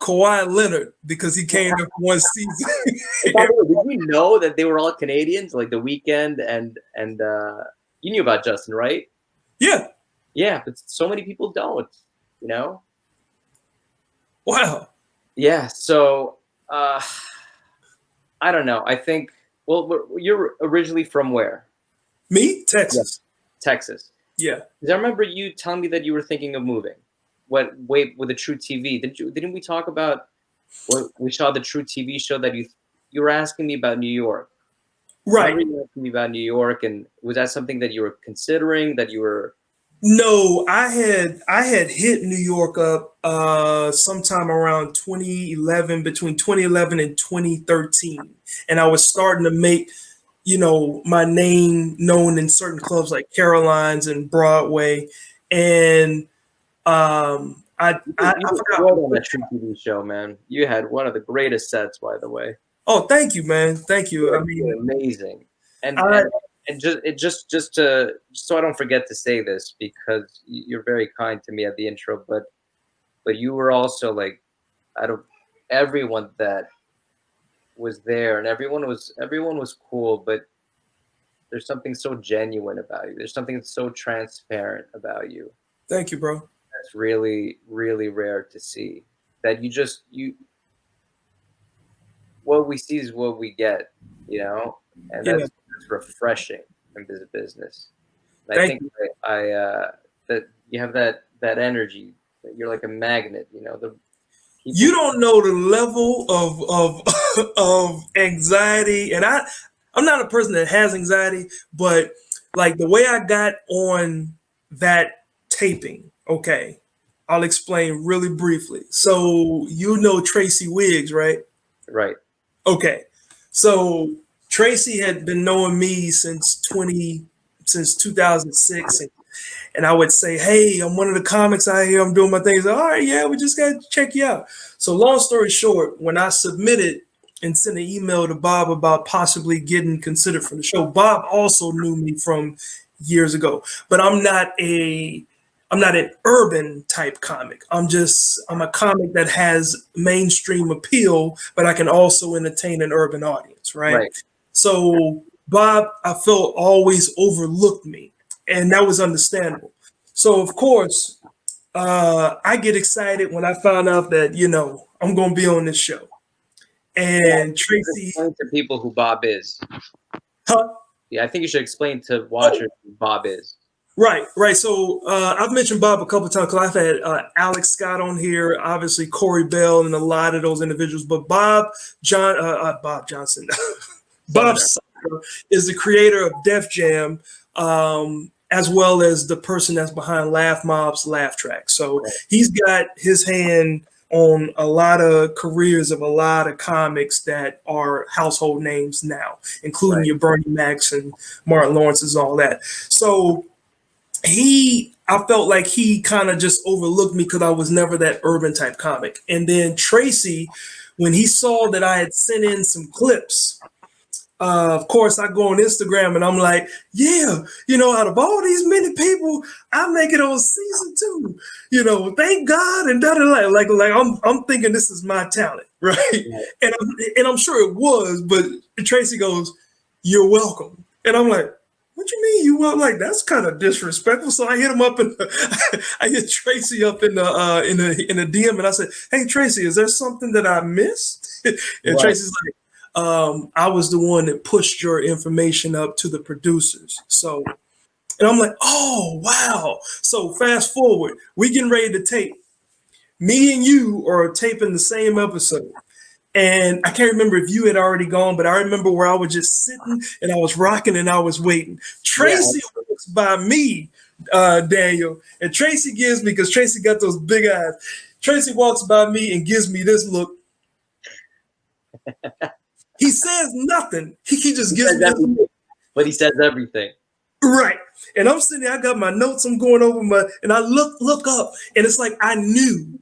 Speaker 2: Kawhi Leonard, because he came there for one season?
Speaker 4: By the way, did you know that they were all Canadians, like The Weeknd and you knew about Justin, right?
Speaker 2: Yeah.
Speaker 4: Yeah, but so many people don't.
Speaker 2: Wow.
Speaker 4: Yeah. So I don't know. I think. Well, you're originally from where?
Speaker 2: Me, Texas.
Speaker 4: Yeah. Texas.
Speaker 2: Yeah.
Speaker 4: Because I remember you telling me that you were thinking of moving. With the TruTV? Didn't we talk about? We saw the TruTV show that you were asking me about New York.
Speaker 2: Right.
Speaker 4: You were asking me about New York, and was that something that you were considering? That you were?
Speaker 2: No, I had hit New York up sometime around 2011, between 2011 and 2013, and I was starting to make my name known in certain clubs like Caroline's and Broadway, and I forgot
Speaker 4: on that TruTV show, man. You had one of the greatest sets, by the way.
Speaker 2: Oh, thank you, man. Thank you. I mean,
Speaker 4: amazing. And just so I don't forget to say this, because you're very kind to me at the intro, but you were also like, out of everyone that was there, and everyone was cool, but there's something so genuine about you. There's something so transparent about you.
Speaker 2: Thank you, bro.
Speaker 4: That's really, really rare to see. That what we see is what we get, and that's refreshing in this business. And I think that you have that energy. That you're like a magnet,
Speaker 2: You don't know the level of anxiety, and I'm not a person that has anxiety, but like the way I got on that taping. Okay, I'll explain really briefly. So Tracy Wiggs, right?
Speaker 4: Right.
Speaker 2: Okay, so Tracy had been knowing me since 2006, and I would say, "Hey, I'm one of the comics out here. I'm doing my things." All right, yeah, we just got to check you out. So long story short, when I submitted and sent an email to Bob about possibly getting considered for the show, Bob also knew me from years ago, but I'm not an urban type comic. I'm a comic that has mainstream appeal, but I can also entertain an urban audience, right? So Bob, I felt, always overlooked me, and that was understandable. So of course, I get excited when I found out that, I'm going to be on this show. And Tracy.
Speaker 4: Explain to people who Bob is.
Speaker 2: Huh?
Speaker 4: Yeah, I think you should explain to watchers who Bob is.
Speaker 2: Right. So I've mentioned Bob a couple of times because I've had Alex Scott on here, obviously Corey Bell, and a lot of those individuals. But Bob Johnson, Bob Sumner is the creator of Def Jam, as well as the person that's behind Laff Mobb Laff Tracks. So he's got his hand on a lot of careers of a lot of comics that are household names now, including your Bernie Macs and Martin Lawrence's and all that. So I felt like he kind of just overlooked me because I was never that urban type comic. And then Tracy, when he saw that I had sent in some clips, of course, I go on Instagram and I'm like, yeah, out of all these many people, I make it on season 2. Thank God, and like I'm thinking this is my talent, right? Yeah. And I'm sure it was, but Tracy goes, "You're welcome," and I'm like, "What you mean you were?" Like, that's kind of disrespectful. So I hit him up and I hit Tracy up in the DM and I said, "Hey Tracy, is there something that I missed?" And Tracy's like, I was the one that pushed your information up to the producers. So, and I'm like, oh, wow. So fast forward, we getting ready to tape. Me and you are taping the same episode. And I can't remember if you had already gone, but I remember where I was just sitting and I was rocking and I was waiting. Tracy walks by me, Daniel, and Tracy gives me, because Tracy got those big eyes. Tracy walks by me and gives me this look. He says nothing. He just gives me everything.
Speaker 4: But he says everything.
Speaker 2: Right. And I'm sitting there, I got my notes, I'm going over and I look up, and it's like I knew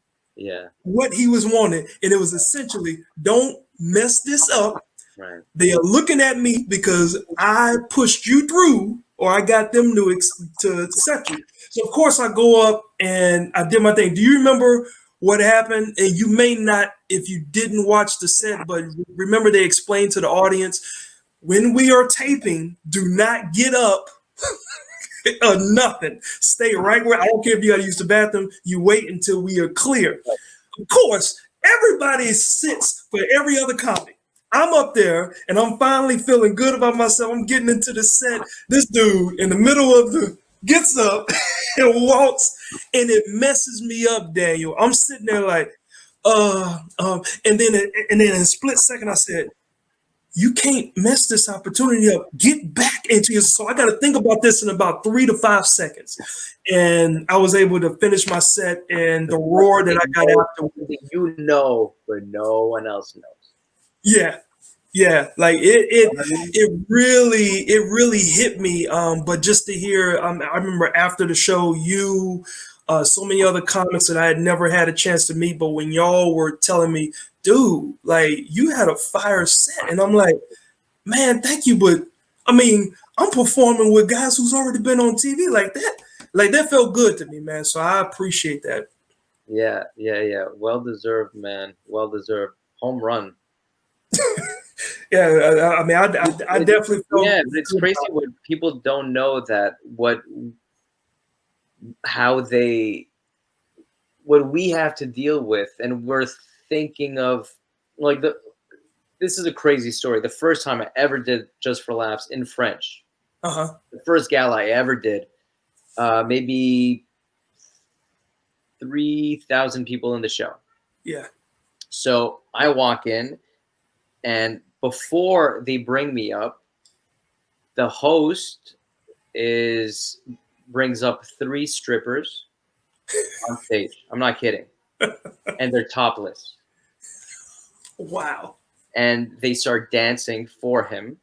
Speaker 2: what he was wanting. And it was essentially, don't mess this up.
Speaker 4: Right.
Speaker 2: They are looking at me because I pushed you through, or I got them to accept you. So of course I go up and I did my thing. Do you remember what happened? And you may not, if you didn't watch the set, but remember they explained to the audience, when we are taping, do not get up or nothing. Stay right where, I don't care if you got to use the bathroom, you wait until we are clear. Of course, everybody sits for every other comic. I'm up there and I'm finally feeling good about myself. I'm getting into the set. This dude in the middle of the gets up and walks, and it messes me up, Daniel. I'm sitting there like, and then in a split second, I said, you can't mess this opportunity up. Get back into your. So I got to think about this in about 3 to 5 seconds. And I was able to finish my set, and the roar that I got after.
Speaker 4: But no one else knows.
Speaker 2: Yeah, like it really hit me. But just to hear, I remember after the show, so many other comics that I had never had a chance to meet. But when y'all were telling me, dude, like you had a fire set, and I'm like, man, thank you. But I mean, I'm performing with guys who's already been on TV like that. Like that felt good to me, man. So I appreciate that.
Speaker 4: Yeah. Well deserved, man. Well deserved. Home run.
Speaker 2: Yeah, I mean, I definitely felt.
Speaker 4: Yeah, but it's crazy when people don't know that what we have to deal with, and we're thinking of like this is a crazy story. The first time I ever did Just for Laughs in French, the first gala I ever did, maybe 3,000 people in the show.
Speaker 2: Yeah.
Speaker 4: So I walk in, and before they bring me up, the host brings up 3 strippers on stage. I'm not kidding. And they're topless.
Speaker 2: Wow.
Speaker 4: And they start dancing for him.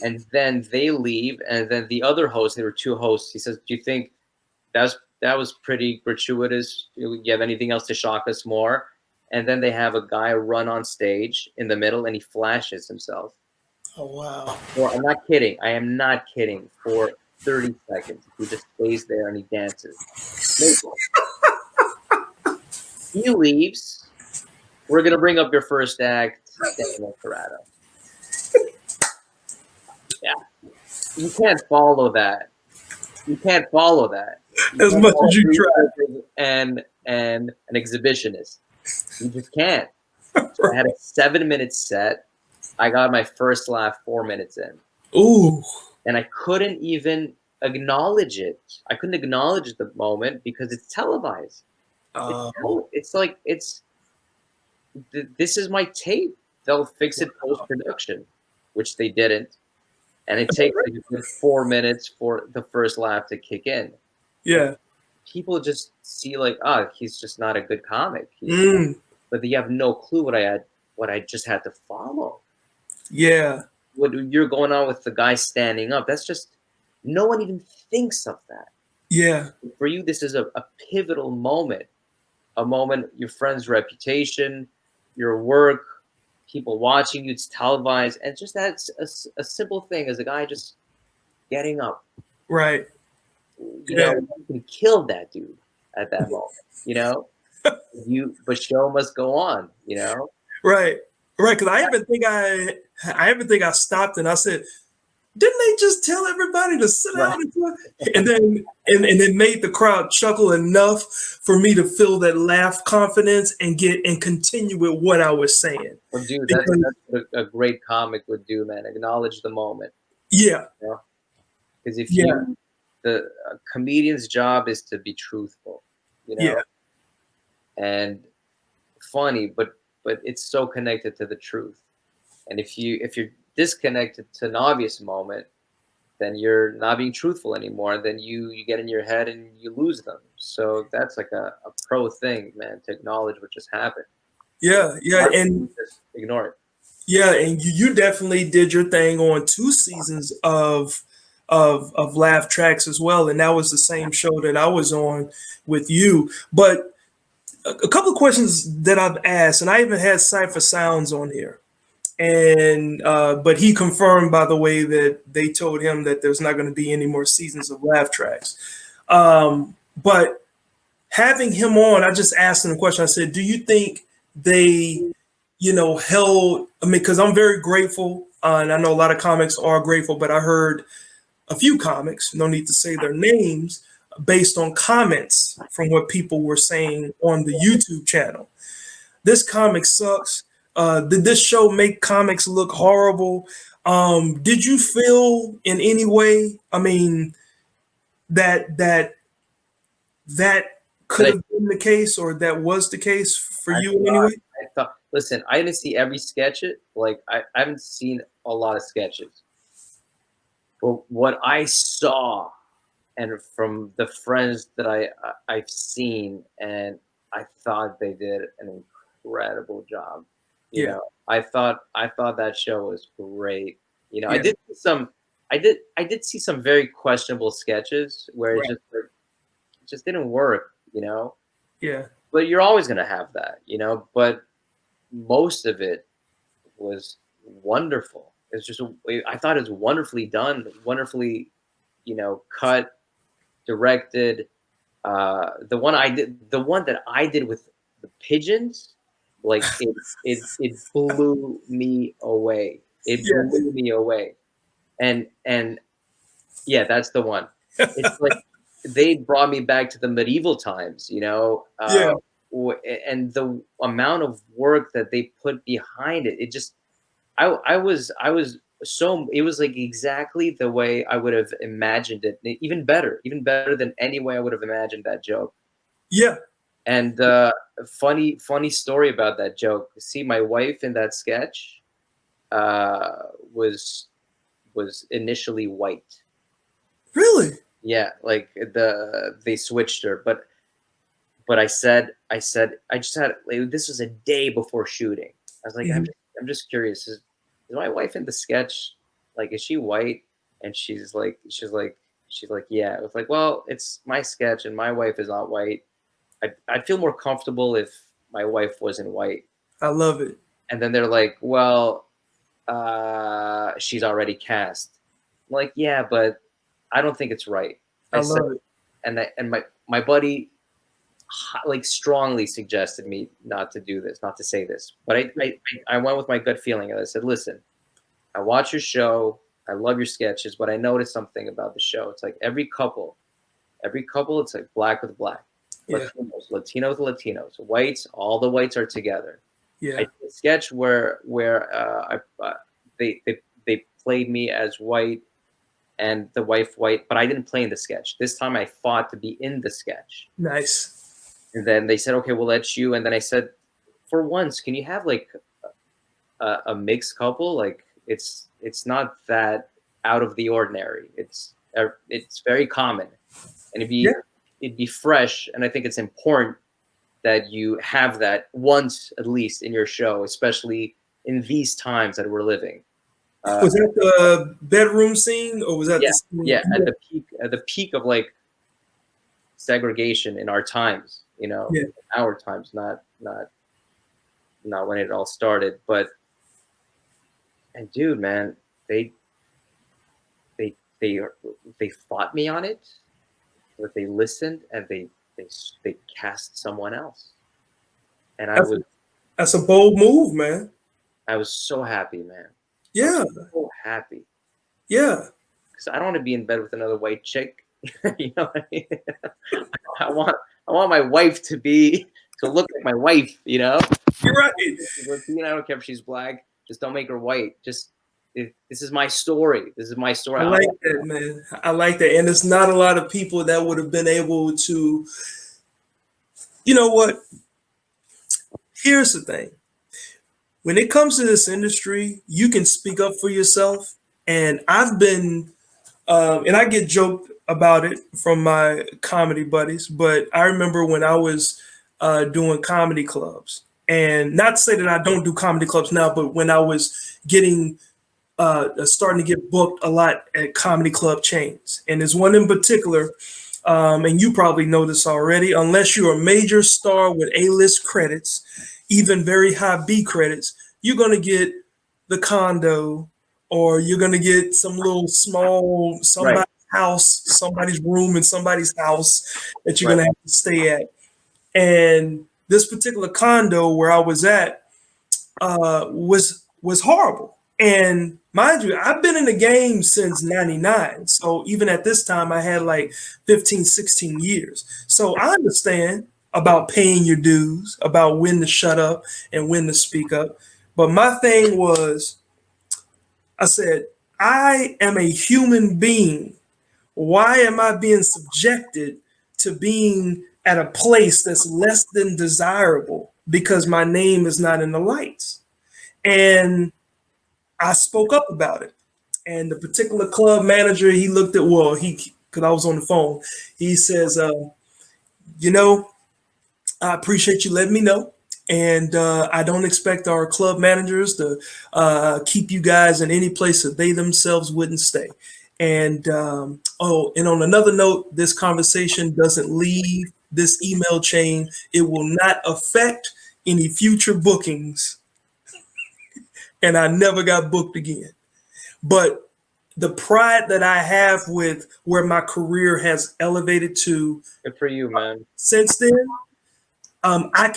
Speaker 4: And then they leave. And then the other host, there were 2 hosts, he says, do you think that was pretty gratuitous? Do you have anything else to shock us more? And then they have a guy run on stage in the middle, and he flashes himself.
Speaker 2: Oh, wow.
Speaker 4: Or I'm not kidding. I am not kidding. For 30 seconds. He just stays there and he dances. He leaves. We're going to bring up your first act, Daniel Tirado. Yeah. You can't follow that. You can't follow that.
Speaker 2: as much as you try.
Speaker 4: And an exhibitionist. You just can't.
Speaker 2: Right.
Speaker 4: I had a 7-minute set. I got my first laugh 4 minutes in.
Speaker 2: Ooh.
Speaker 4: And I couldn't even acknowledge it. I couldn't acknowledge the moment because it's televised. It's like this is my tape. They'll fix it post-production, which they didn't. And it takes like a good 4 minutes for the first laugh to kick in.
Speaker 2: Yeah.
Speaker 4: People just see like, he's just not a good comic. But you have no clue what I just had to follow.
Speaker 2: Yeah.
Speaker 4: What you're going on with the guy standing up, that's just, no one even thinks of that.
Speaker 2: Yeah.
Speaker 4: For you, this is a pivotal moment, a moment, your friend's reputation, your work, people watching you, it's televised, and just that's a simple thing as a guy just getting up.
Speaker 2: Right.
Speaker 4: You know, you can kill that dude at that moment, you know? But show must go on, you know?
Speaker 2: Right. Right. Cause I even think I stopped and I said, didn't they just tell everybody to sit down and then made the crowd chuckle enough for me to feel that laugh confidence and continue with what I was saying.
Speaker 4: Well, dude, that's what a great comic would do, man. Acknowledge the moment.
Speaker 2: Yeah.
Speaker 4: Because if you, the comedian's job is to be truthful, you know, and funny, but it's so connected to the truth. And if you're disconnected to an obvious moment, then you're not being truthful anymore. Then you get in your head and you lose them. So that's like a pro thing, man, to acknowledge what just happened.
Speaker 2: Yeah, and
Speaker 4: just ignore it.
Speaker 2: Yeah, and you definitely did your thing on 2 seasons of Laff Tracks as well, and that was the same show that I was on with you. But a couple of questions that I've asked, and I even had Cypher Sounds on here, and but he confirmed, by the way, that they told him that there's not going to be any more seasons of Laff Tracks. But having him on, I just asked him a question. I said, "Do you think they, held?" I mean, because I'm very grateful, and I know a lot of comics are grateful, but I heard a few comics, no need to say their names, based on comments from what people were saying on the YouTube channel. This comic sucks. Did this show make comics look horrible? Did you feel in any way, I mean, that could have been the case, or that was the case for you in any way?
Speaker 4: Listen, I didn't see every sketch. Like I haven't seen a lot of sketches. But what I saw, and from the friends that I've seen, and I thought they did an incredible job. You know, I thought that show was great. You know, I did see some very questionable sketches where it just didn't work. You know.
Speaker 2: Yeah.
Speaker 4: But you're always gonna have that. You know. But most of it was wonderful. It's just, I thought it was wonderfully done, wonderfully, cut, directed. The one that I did with the pigeons, like it blew me away. It blew me away. And yeah, that's the one. It's like they brought me back to the medieval times, and the amount of work that they put behind it. It just, I was so, it was like exactly the way I would have imagined it, even better than any way I would have imagined that joke.
Speaker 2: Yeah.
Speaker 4: And funny story about that joke. See, my wife in that sketch was initially white.
Speaker 2: Really?
Speaker 4: Yeah, like they switched her, but I said I just had, like, this was a day before shooting. I was like, I'm just curious. Is my wife in the sketch, like, is she white? And she's like, yeah. It was like, well, it's my sketch and my wife is not white. I'd feel more comfortable if my wife wasn't white.
Speaker 2: I love it. And
Speaker 4: then they're like, well, she's already cast. I'm like, yeah, but I don't think it's right.
Speaker 2: I love it.
Speaker 4: And my buddy, like, strongly suggested me not to do this, not to say this. But I went with my gut feeling, and I said, listen, I watch your show, I love your sketches, but I noticed something about the show. It's like every couple Every couple, it's like black with black.
Speaker 2: Yeah.
Speaker 4: Latinos, Latinos, whites, all the whites are together.
Speaker 2: Yeah.
Speaker 4: I did a sketch where they played me as white and the wife white, but I didn't play in the sketch. This time I fought to be in the sketch.
Speaker 2: Nice.
Speaker 4: And then they said, okay, we'll let you. And then I said, for once, can you have like a mixed couple? Like it's not that out of the ordinary. It's very common, and it'd be fresh. And I think it's important that you have that once at least in your show, especially in these times that we're living.
Speaker 2: Was that the bedroom scene, or was that
Speaker 4: yeah,
Speaker 2: the scene?
Speaker 4: Yeah, at the peak of like segregation in our times, our times, not when it all started. But and dude, man, they fought me on it, but they listened and they cast someone else, and
Speaker 2: that's a bold move, man.
Speaker 4: I was so happy, man.
Speaker 2: Yeah,
Speaker 4: so happy.
Speaker 2: Yeah,
Speaker 4: because I don't want to be in bed with another white chick. You know what I mean? I want my wife to look like my wife. You know,
Speaker 2: you're right.
Speaker 4: I don't care if she's black. Just don't make her white. This is my story. This is my story.
Speaker 2: I like that, man. I like that. And there's not a lot of people that would have been able to, you know what? Here's the thing. When it comes to this industry, you can speak up for yourself. And I've been, and I get joked about it from my comedy buddies, but I remember when I was doing comedy clubs, and not to say that I don't do comedy clubs now, but when I was getting starting to get booked a lot at comedy club chains. And there's one in particular, and you probably know this already, unless you're a major star with A-list credits, even very high B credits, you're going to get the condo, or you're going to get some little small, somebody's house, somebody's room in somebody's house that you're going to have to stay at. And this particular condo where I was at was horrible. And mind you, I've been in the game since 99. So even at this time, I had like 15, 16 years. So I understand about paying your dues, about when to shut up and when to speak up. But my thing was, I said, I am a human being. Why am I being subjected to being at a place that's less than desirable because my name is not in the lights? And I spoke up about it. And the particular club manager, he looked at, because I was on the phone, he says, I appreciate you letting me know. And I don't expect our club managers to keep you guys in any place that they themselves wouldn't stay. And and on another note, this conversation doesn't leave this email chain. It will not affect any future bookings. And I never got booked again. But the pride that I have with where my career has elevated to,
Speaker 4: good for you, man.
Speaker 2: Since then, I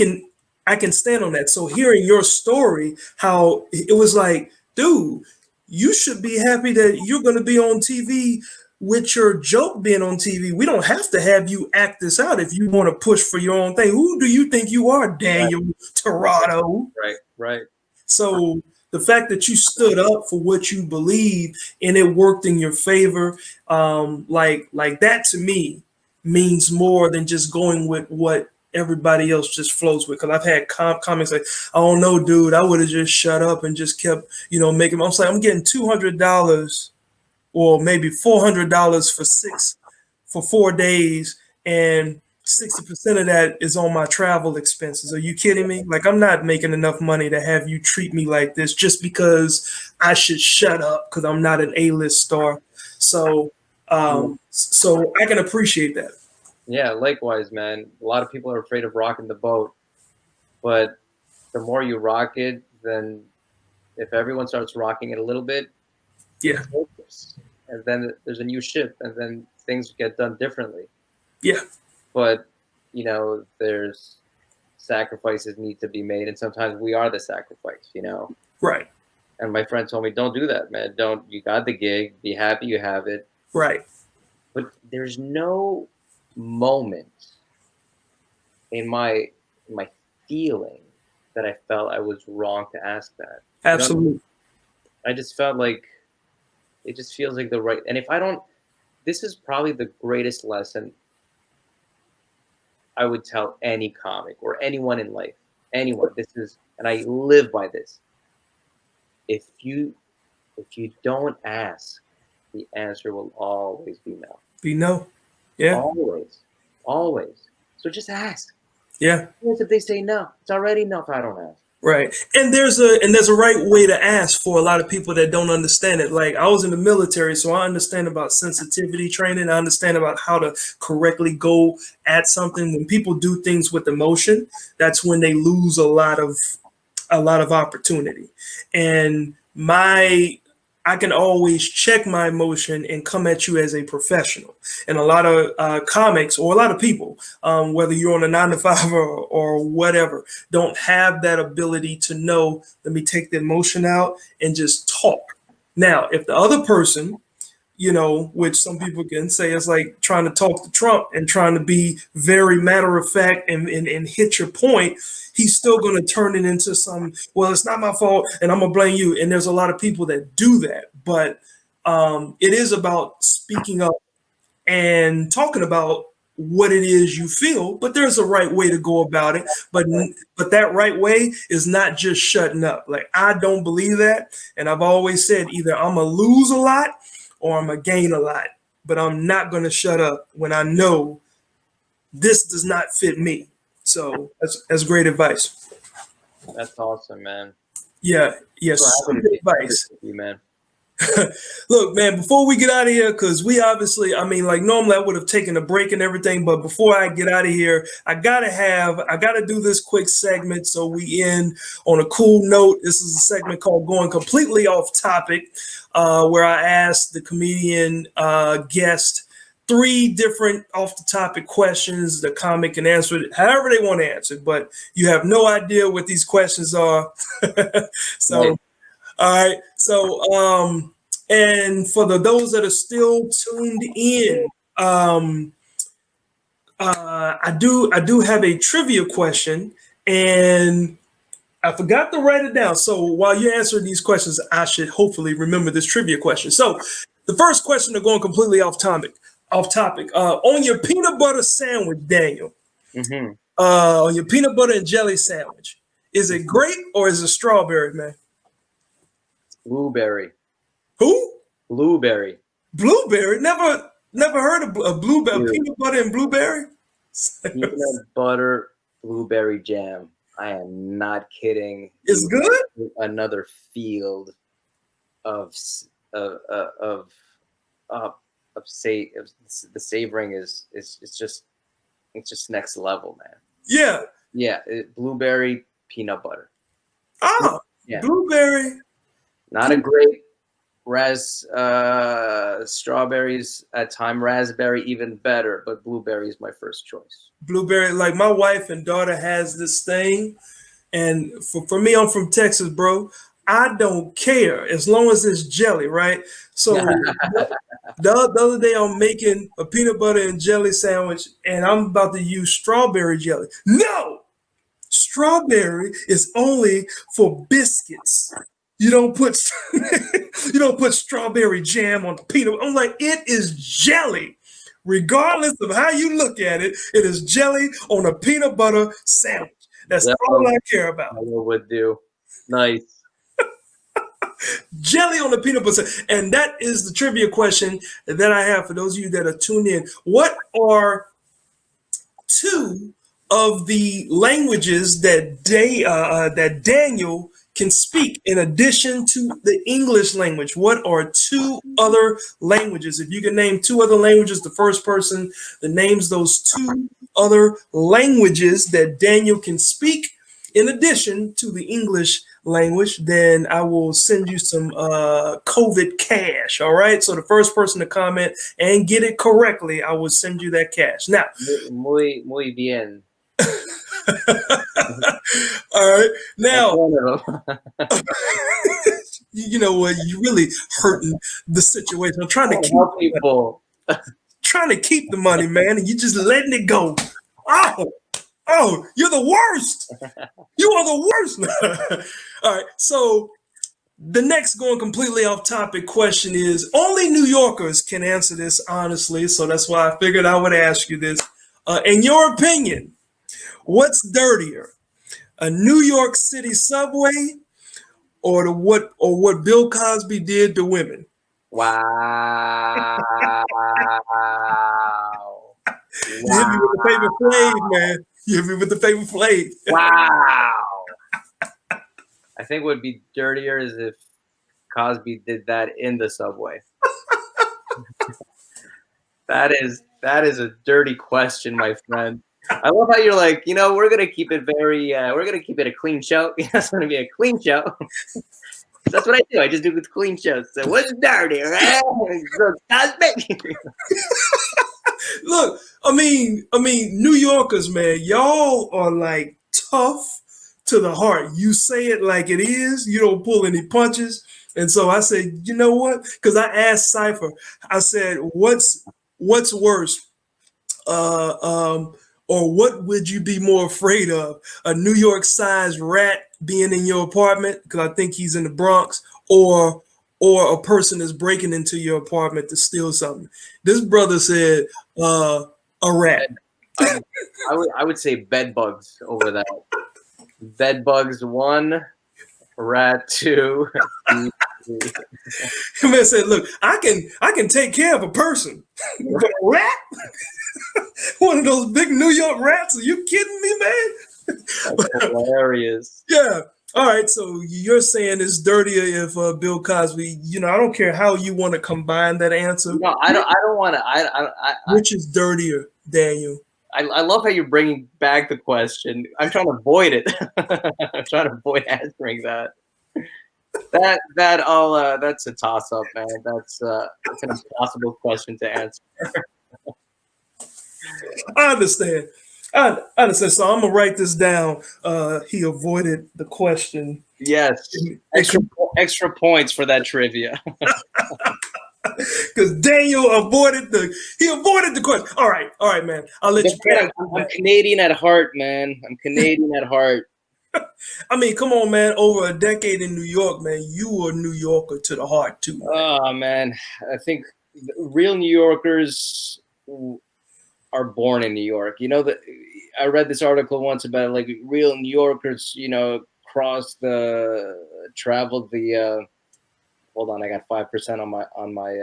Speaker 2: can stand on that. So hearing your story, how it was like, dude, you should be happy that you're going to be on TV with your joke being on TV. We don't have to have you act this out if you want to push for your own thing. Who do you think you are, Daniel Tirado?
Speaker 4: Right.
Speaker 2: So the fact that you stood up for what you believe and it worked in your favor, like that to me means more than just going with what everybody else just flows with. Because I've had comments like, I don't know, dude, I would have just shut up and just kept, making. I'm like, I'm getting $200 or maybe $400 for 4 days, and 60% of that is on my travel expenses. Are you kidding me? Like, I'm not making enough money to have you treat me like this just because I should shut up because I'm not an A-list star. So I can appreciate that.
Speaker 4: Yeah, likewise, man. A lot of people are afraid of rocking the boat, but the more you rock it, then if everyone starts rocking it a little bit,
Speaker 2: yeah,
Speaker 4: and then there's a new ship, and then things get done differently.
Speaker 2: Yeah.
Speaker 4: But, there's sacrifices need to be made, and sometimes we are the sacrifice,
Speaker 2: Right.
Speaker 4: And my friend told me, don't do that, man. You got the gig, be happy you have it.
Speaker 2: Right.
Speaker 4: But there's no moment in my feeling that I felt I was wrong to ask that.
Speaker 2: Absolutely.
Speaker 4: I just felt like it just feels like the right. And if I don't, this is probably the greatest lesson I would tell any comic or anyone in life. Anyone. This is, and I live by this. If you don't ask, the answer will always be no.
Speaker 2: Be no. Yeah.
Speaker 4: Always. So just ask.
Speaker 2: Yeah.
Speaker 4: If they say no, it's already no if I don't ask.
Speaker 2: Right. And there's a right way to ask for a lot of people that don't understand it. Like, I was in the military, so I understand about sensitivity training. I understand about how to correctly go at something. When people do things with emotion, that's when they lose a lot of opportunity. And I can always check my emotion and come at you as a professional. And a lot of comics, or a lot of people, whether you're on a 9 to 5 or whatever, don't have that ability to know, let me take the emotion out and just talk. Now, if the other person, which some people can say is like trying to talk to Trump and trying to be very matter of fact and hit your point, he's still going to turn it into some, well, it's not my fault and I'm going to blame you. And there's a lot of people that do that. But it is about speaking up and talking about what it is you feel. But there's a right way to go about it. But that right way is not just shutting up. Like, I don't believe that. And I've always said either I'm going to lose a lot or I'm going to gain a lot. But I'm not going to shut up when I know this does not fit me. So that's great advice.
Speaker 4: That's awesome, man.
Speaker 2: Yeah, good advice.
Speaker 4: You, man.
Speaker 2: Look, man, before we get out of here, because we obviously, normally I would have taken a break and everything, but before I get out of here, I gotta do this quick segment so we end on a cool note. This is a segment called Going Completely Off Topic, where I ask the comedian guest 3 different off the topic questions. The comic can answer it however they want to answer, but you have no idea what these questions are. So, right. All right. So, and for those that are still tuned in, I do have a trivia question, and I forgot to write it down. So while you're answering these questions, I should hopefully remember this trivia question. So the first question, they're going completely off topic. On your peanut butter sandwich, Daniel, on your peanut butter and jelly sandwich, is it grape or is it strawberry, man?
Speaker 4: Blueberry.
Speaker 2: Who?
Speaker 4: Blueberry.
Speaker 2: Blueberry? Never heard of a blueberry. Peanut butter and blueberry?
Speaker 4: Peanut butter blueberry jam. I am not kidding.
Speaker 2: It's good?
Speaker 4: Another field of the savoring is just next level, man. Yeah. Blueberry peanut butter.
Speaker 2: Oh, yeah. Blueberry.
Speaker 4: Not a grape. Strawberries at time, raspberry even better, but blueberry is my first choice.
Speaker 2: Blueberry, like my wife and daughter has this thing, and for me, I'm from Texas, bro. I don't care as long as it's jelly, right? So the other day I'm making a peanut butter and jelly sandwich, and I'm about to use strawberry jelly. No, strawberry is only for biscuits. You don't put strawberry jam on the peanut. I'm like, it is jelly. Regardless of how you look at it, it is jelly on a peanut butter sandwich. That's all I care about.
Speaker 4: I would do. Nice.
Speaker 2: Jelly on the peanut butter. And that is the trivia question that I have for those of you that are tuned in. What are 2 of the languages that Daniel can speak in addition to the English language? What are 2 other languages? If you can name 2 other languages, the first person that names those 2 other languages that Daniel can speak in addition to the English language, then I will send you some COVID cash. All right. So the first person to comment and get it correctly, I will send you that cash. Now,
Speaker 4: muy bien.
Speaker 2: All right. Now, you know what? You're really hurting the situation. I'm trying to keep
Speaker 4: people.
Speaker 2: trying to keep the money, man, and you just letting it go. Oh, you're the worst. You are the worst. All right, so the next, going completely off topic question is, only New Yorkers can answer this honestly, so that's why I figured I would ask you this. In your opinion, what's dirtier, a New York City subway or what Bill Cosby did to women?
Speaker 4: Wow.
Speaker 2: You hit me with the favorite Flav, man. You hit me with the favorite Flav.
Speaker 4: Wow. I think what would be dirtier is if Cosby did that in the subway. That is a dirty question, my friend. I love how you're like, we're gonna keep it we're gonna keep it a clean show. It's gonna be a clean show. That's what I do. I just do with clean shows. So what's dirty, right? Cosby.
Speaker 2: Look, I mean, New Yorkers, man, y'all are like tough to the heart. You say it like it is. You don't pull any punches. And so I said, you know what? Because I asked Cypher, I said, what's worse? Or what would you be more afraid of? A New York-sized rat being in your apartment, because I think he's in the Bronx, or a person is breaking into your apartment to steal something. This brother said a rat.
Speaker 4: I would say bed bugs over that. Bed bugs 1, rat 2.
Speaker 2: Man said, "Look, I can take care of a person, but a rat, one of those big New York rats? Are you kidding me, man?"
Speaker 4: That's hilarious.
Speaker 2: Yeah. All right. So you're saying it's dirtier if Bill Cosby? I don't care how you want to combine that answer.
Speaker 4: No, I don't want to.
Speaker 2: Which is dirtier, Daniel?
Speaker 4: I love how you're bringing back the question. I'm trying to avoid it. I'm trying to avoid answering that. That's a toss up, man. That's an impossible question to answer.
Speaker 2: I understand. I understand. So I'm gonna write this down. He avoided the question.
Speaker 4: Yes. Extra points for that trivia.
Speaker 2: Because Daniel avoided the question. All right, man. I'll let you.
Speaker 4: I'm Canadian at heart, man. I'm Canadian at heart.
Speaker 2: I mean, come on, man. Over a decade in New York, man, you were a New Yorker to the heart too. Man.
Speaker 4: Oh man, I think real New Yorkers are born in New York. I read this article once about like real New Yorkers, traveled the. Hold on, I got 5% on my.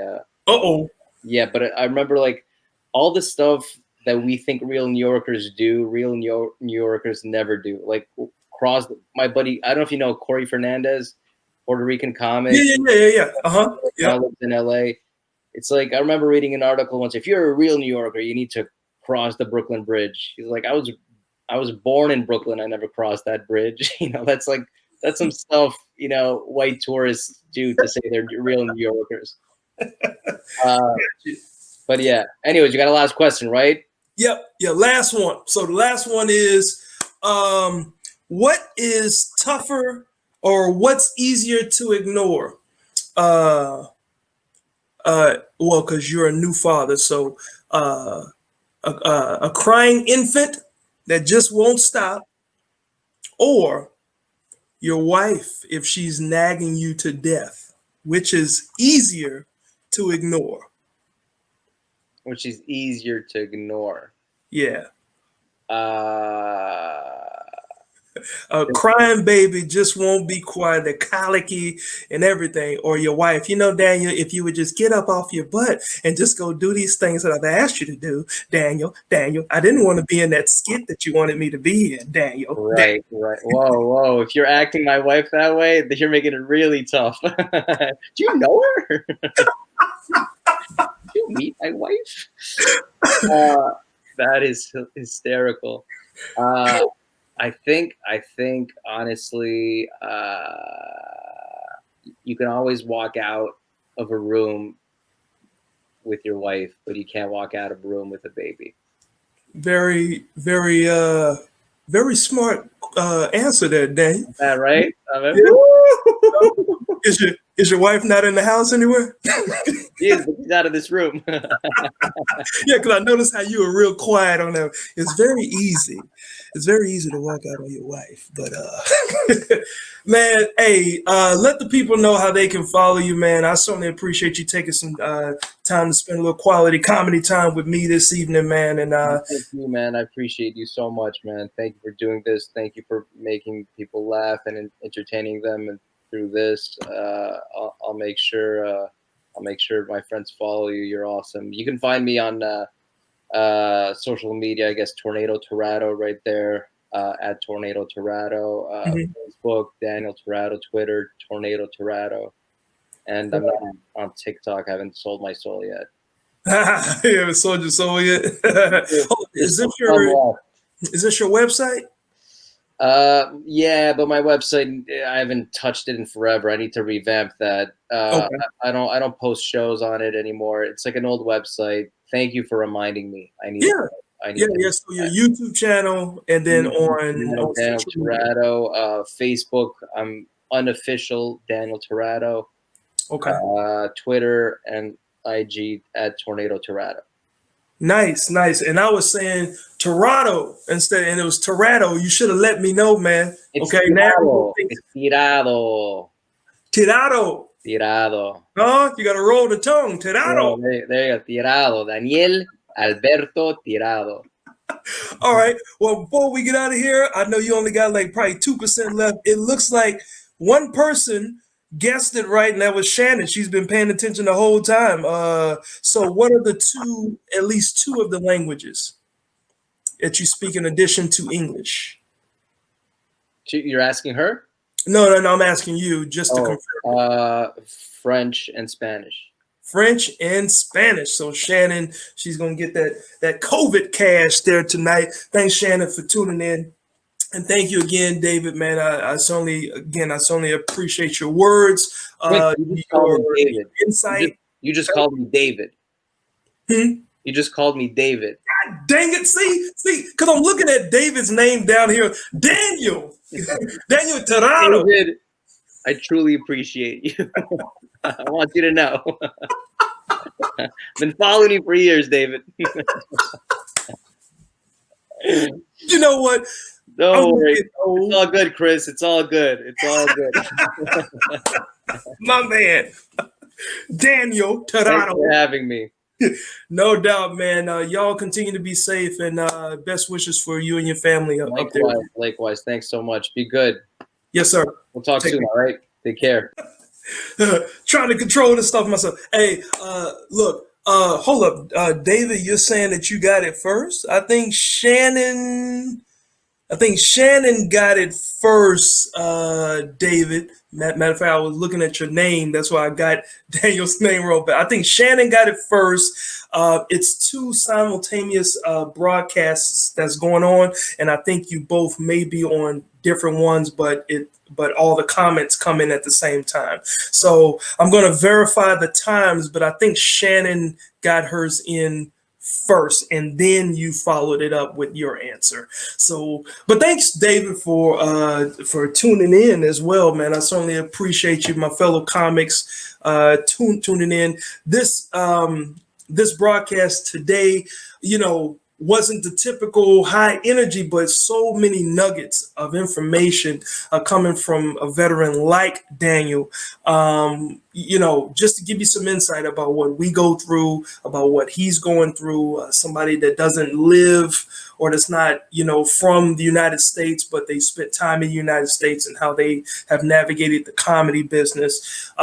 Speaker 4: Yeah, but I remember like all the stuff that we think real New Yorkers do, real New Yorkers never do. Like my buddy, I don't know if you know Corey Fernandez, Puerto Rican comic.
Speaker 2: Yeah. Yeah.
Speaker 4: Lives in LA. It's like I remember reading an article once. If you're a real New Yorker, you need to cross the Brooklyn Bridge. He's like, I was born in Brooklyn. I never crossed that bridge. That's some stuff white tourists do to say they're real New Yorkers. But yeah. Anyways, you got a last question, right?
Speaker 2: Yep. Yeah. Last one. So the last one is, what is tougher or what's easier to ignore? Well, because you're a new father, so a crying infant that just won't stop, or your wife if she's nagging you to death, which is easier to ignore?
Speaker 4: Which is easier to ignore.
Speaker 2: Yeah. A crying baby just won't be quiet. They're colicky and everything. Or your wife, Daniel, if you would just get up off your butt and just go do these things that I've asked you to do, Daniel, I didn't want to be in that skit that you wanted me to be in, Daniel.
Speaker 4: Right. Whoa. If you're acting my wife that way, you're making it really tough. Do you know her? Did you meet my wife? That is hysterical. I think honestly, you can always walk out of a room with your wife, but you can't walk out of a room with a baby.
Speaker 2: Very, very, very smart answer there, Daniel.
Speaker 4: Is that right?
Speaker 2: Is your wife not in the house anywhere?
Speaker 4: He is, but he's out of this room.
Speaker 2: Yeah, because I noticed how you were real quiet on that. It's very easy. It's very easy to walk out on your wife. But man, hey, let the people know how they can follow you, man. I certainly appreciate you taking some time to spend a little quality comedy time with me this evening, man. And
Speaker 4: thank you, man. I appreciate you so much, man. Thank you for doing this. Thank you for making people laugh and entertaining them. And through this, I'll make sure. I'll make sure my friends follow you. You're awesome. You can find me on social media, I guess, Tornado Tirado right there, at Tornado Tirado, Facebook, Daniel Tirado, Twitter, Tornado Tirado. And I'm not on TikTok. I haven't sold my soul yet.
Speaker 2: You haven't sold your soul yet? Is this your website?
Speaker 4: Yeah, but my website, I haven't touched it in forever. I need to revamp that. Okay. I don't post shows on it anymore. It's like an old website. Thank you for reminding me. I need.
Speaker 2: Yeah. So your YouTube channel, and then on
Speaker 4: Daniel Tirado, Facebook. I'm unofficial Daniel Tirado.
Speaker 2: Okay.
Speaker 4: Twitter and IG at Tornado Tirado.
Speaker 2: Nice. And I was saying Tirado instead, and it was Tirado. You should have let me know, man.
Speaker 4: It's
Speaker 2: okay,
Speaker 4: Tirado.
Speaker 2: Now
Speaker 4: it's Tirado.
Speaker 2: Tirado. Oh, you got to roll the tongue. Tirado.
Speaker 4: Oh, there you go. Tirado. Daniel Alberto Tirado.
Speaker 2: All right. Well, before we get out of here, I know you only got like probably 2% left. It looks like one person guessed it right, and that was Shannon. She's been paying attention the whole time. So what are at least two of the languages that you speak in addition to English?
Speaker 4: You're asking her?
Speaker 2: No, I'm asking you just to confirm.
Speaker 4: French and Spanish.
Speaker 2: French and Spanish. So Shannon, she's gonna get that COVID cash there tonight. Thanks, Shannon, for tuning in. And thank you again, David, man. I certainly appreciate your words, your insight.
Speaker 4: You just called me David. You just called me David.
Speaker 2: God dang it. See, because I'm looking at David's name down here. Daniel Tirado.
Speaker 4: David, I truly appreciate you. I want you to know. I've been following you for years, David.
Speaker 2: You know what?
Speaker 4: No worry. It's all good, Chris. It's all good. It's all good.
Speaker 2: My man, Daniel Tirado.
Speaker 4: Thanks for having me.
Speaker 2: No doubt, man. Y'all continue to be safe, and best wishes for you and your family up there.
Speaker 4: Likewise. Thanks so much. Be good.
Speaker 2: Yes, sir.
Speaker 4: We'll talk soon, all right? Take care.
Speaker 2: Trying to control this stuff myself. Hey, look, hold up. David, you're saying that you got it first? I think Shannon got it first, David. Matter of fact, I was looking at your name. That's why I got Daniel's name wrong. But I think Shannon got it first. It's two simultaneous broadcasts that's going on, and I think you both may be on different ones, but all the comments come in at the same time. So I'm going to verify the times, but I think Shannon got hers in first, and then you followed it up with your answer. So, but thanks, David, for tuning in as well, man. I certainly appreciate you, my fellow comics, tuning in. This broadcast today, wasn't the typical high energy, but so many nuggets of information coming from a veteran like Daniel. Just to give you some insight about what we go through, about what he's going through, somebody that doesn't live or that's not, from the United States, but they spent time in the United States, and how they have navigated the comedy business.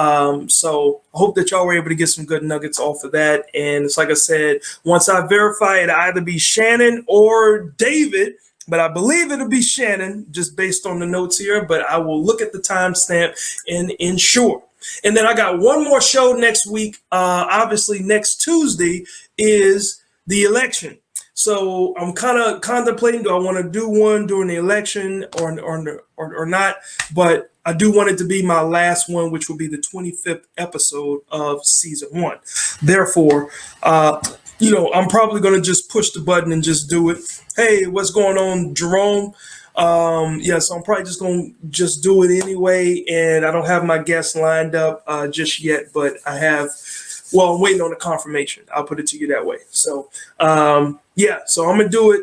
Speaker 2: So I hope that y'all were able to get some good nuggets off of that. And it's like I said, once I verify it, either be Shannon or David, but I believe it'll be Shannon just based on the notes here, but I will look at the timestamp and ensure. And then I got one more show next week. Obviously, next Tuesday is the election. So I'm kind of contemplating, do I want to do one during the election or not? But I do want it to be my last one, which will be the 25th episode of season 1. Therefore, I'm probably going to just push the button and just do it. Hey, what's going on, Jerome? So I'm probably just going to do it anyway. And I don't have my guests lined up just yet, but I have Well, I'm waiting on the confirmation. I'll put it to you that way. So, yeah, so I'm going to do it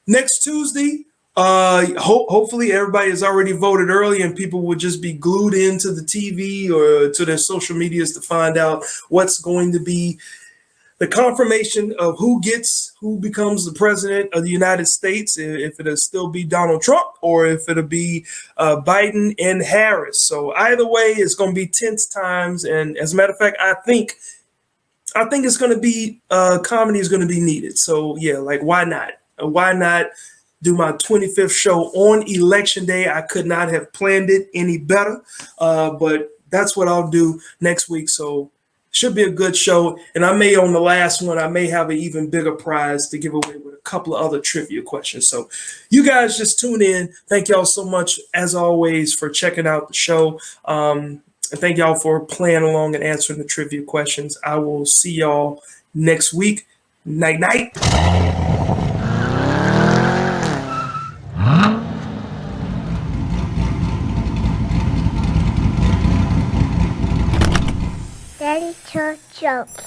Speaker 2: next Tuesday. Hopefully everybody has already voted early and people will just be glued into the TV or to their social medias to find out what's going to be the confirmation of who becomes the president of the United States, if it'll still be Donald Trump or if it'll be Biden and Harris. So either way, it's going to be tense times. And as a matter of fact, I think it's going to be comedy is going to be needed. So yeah, like why not? Why not do my 25th show on Election Day? I could not have planned it any better, but that's what I'll do next week. So should be a good show. And I may, on the last one, I may have an even bigger prize to give away with a couple of other trivia questions. So you guys just tune in. Thank y'all so much, as always, for checking out the show. And thank y'all for playing along and answering the trivia questions. I will see y'all next week. Night, night.
Speaker 1: Daddy took jokes.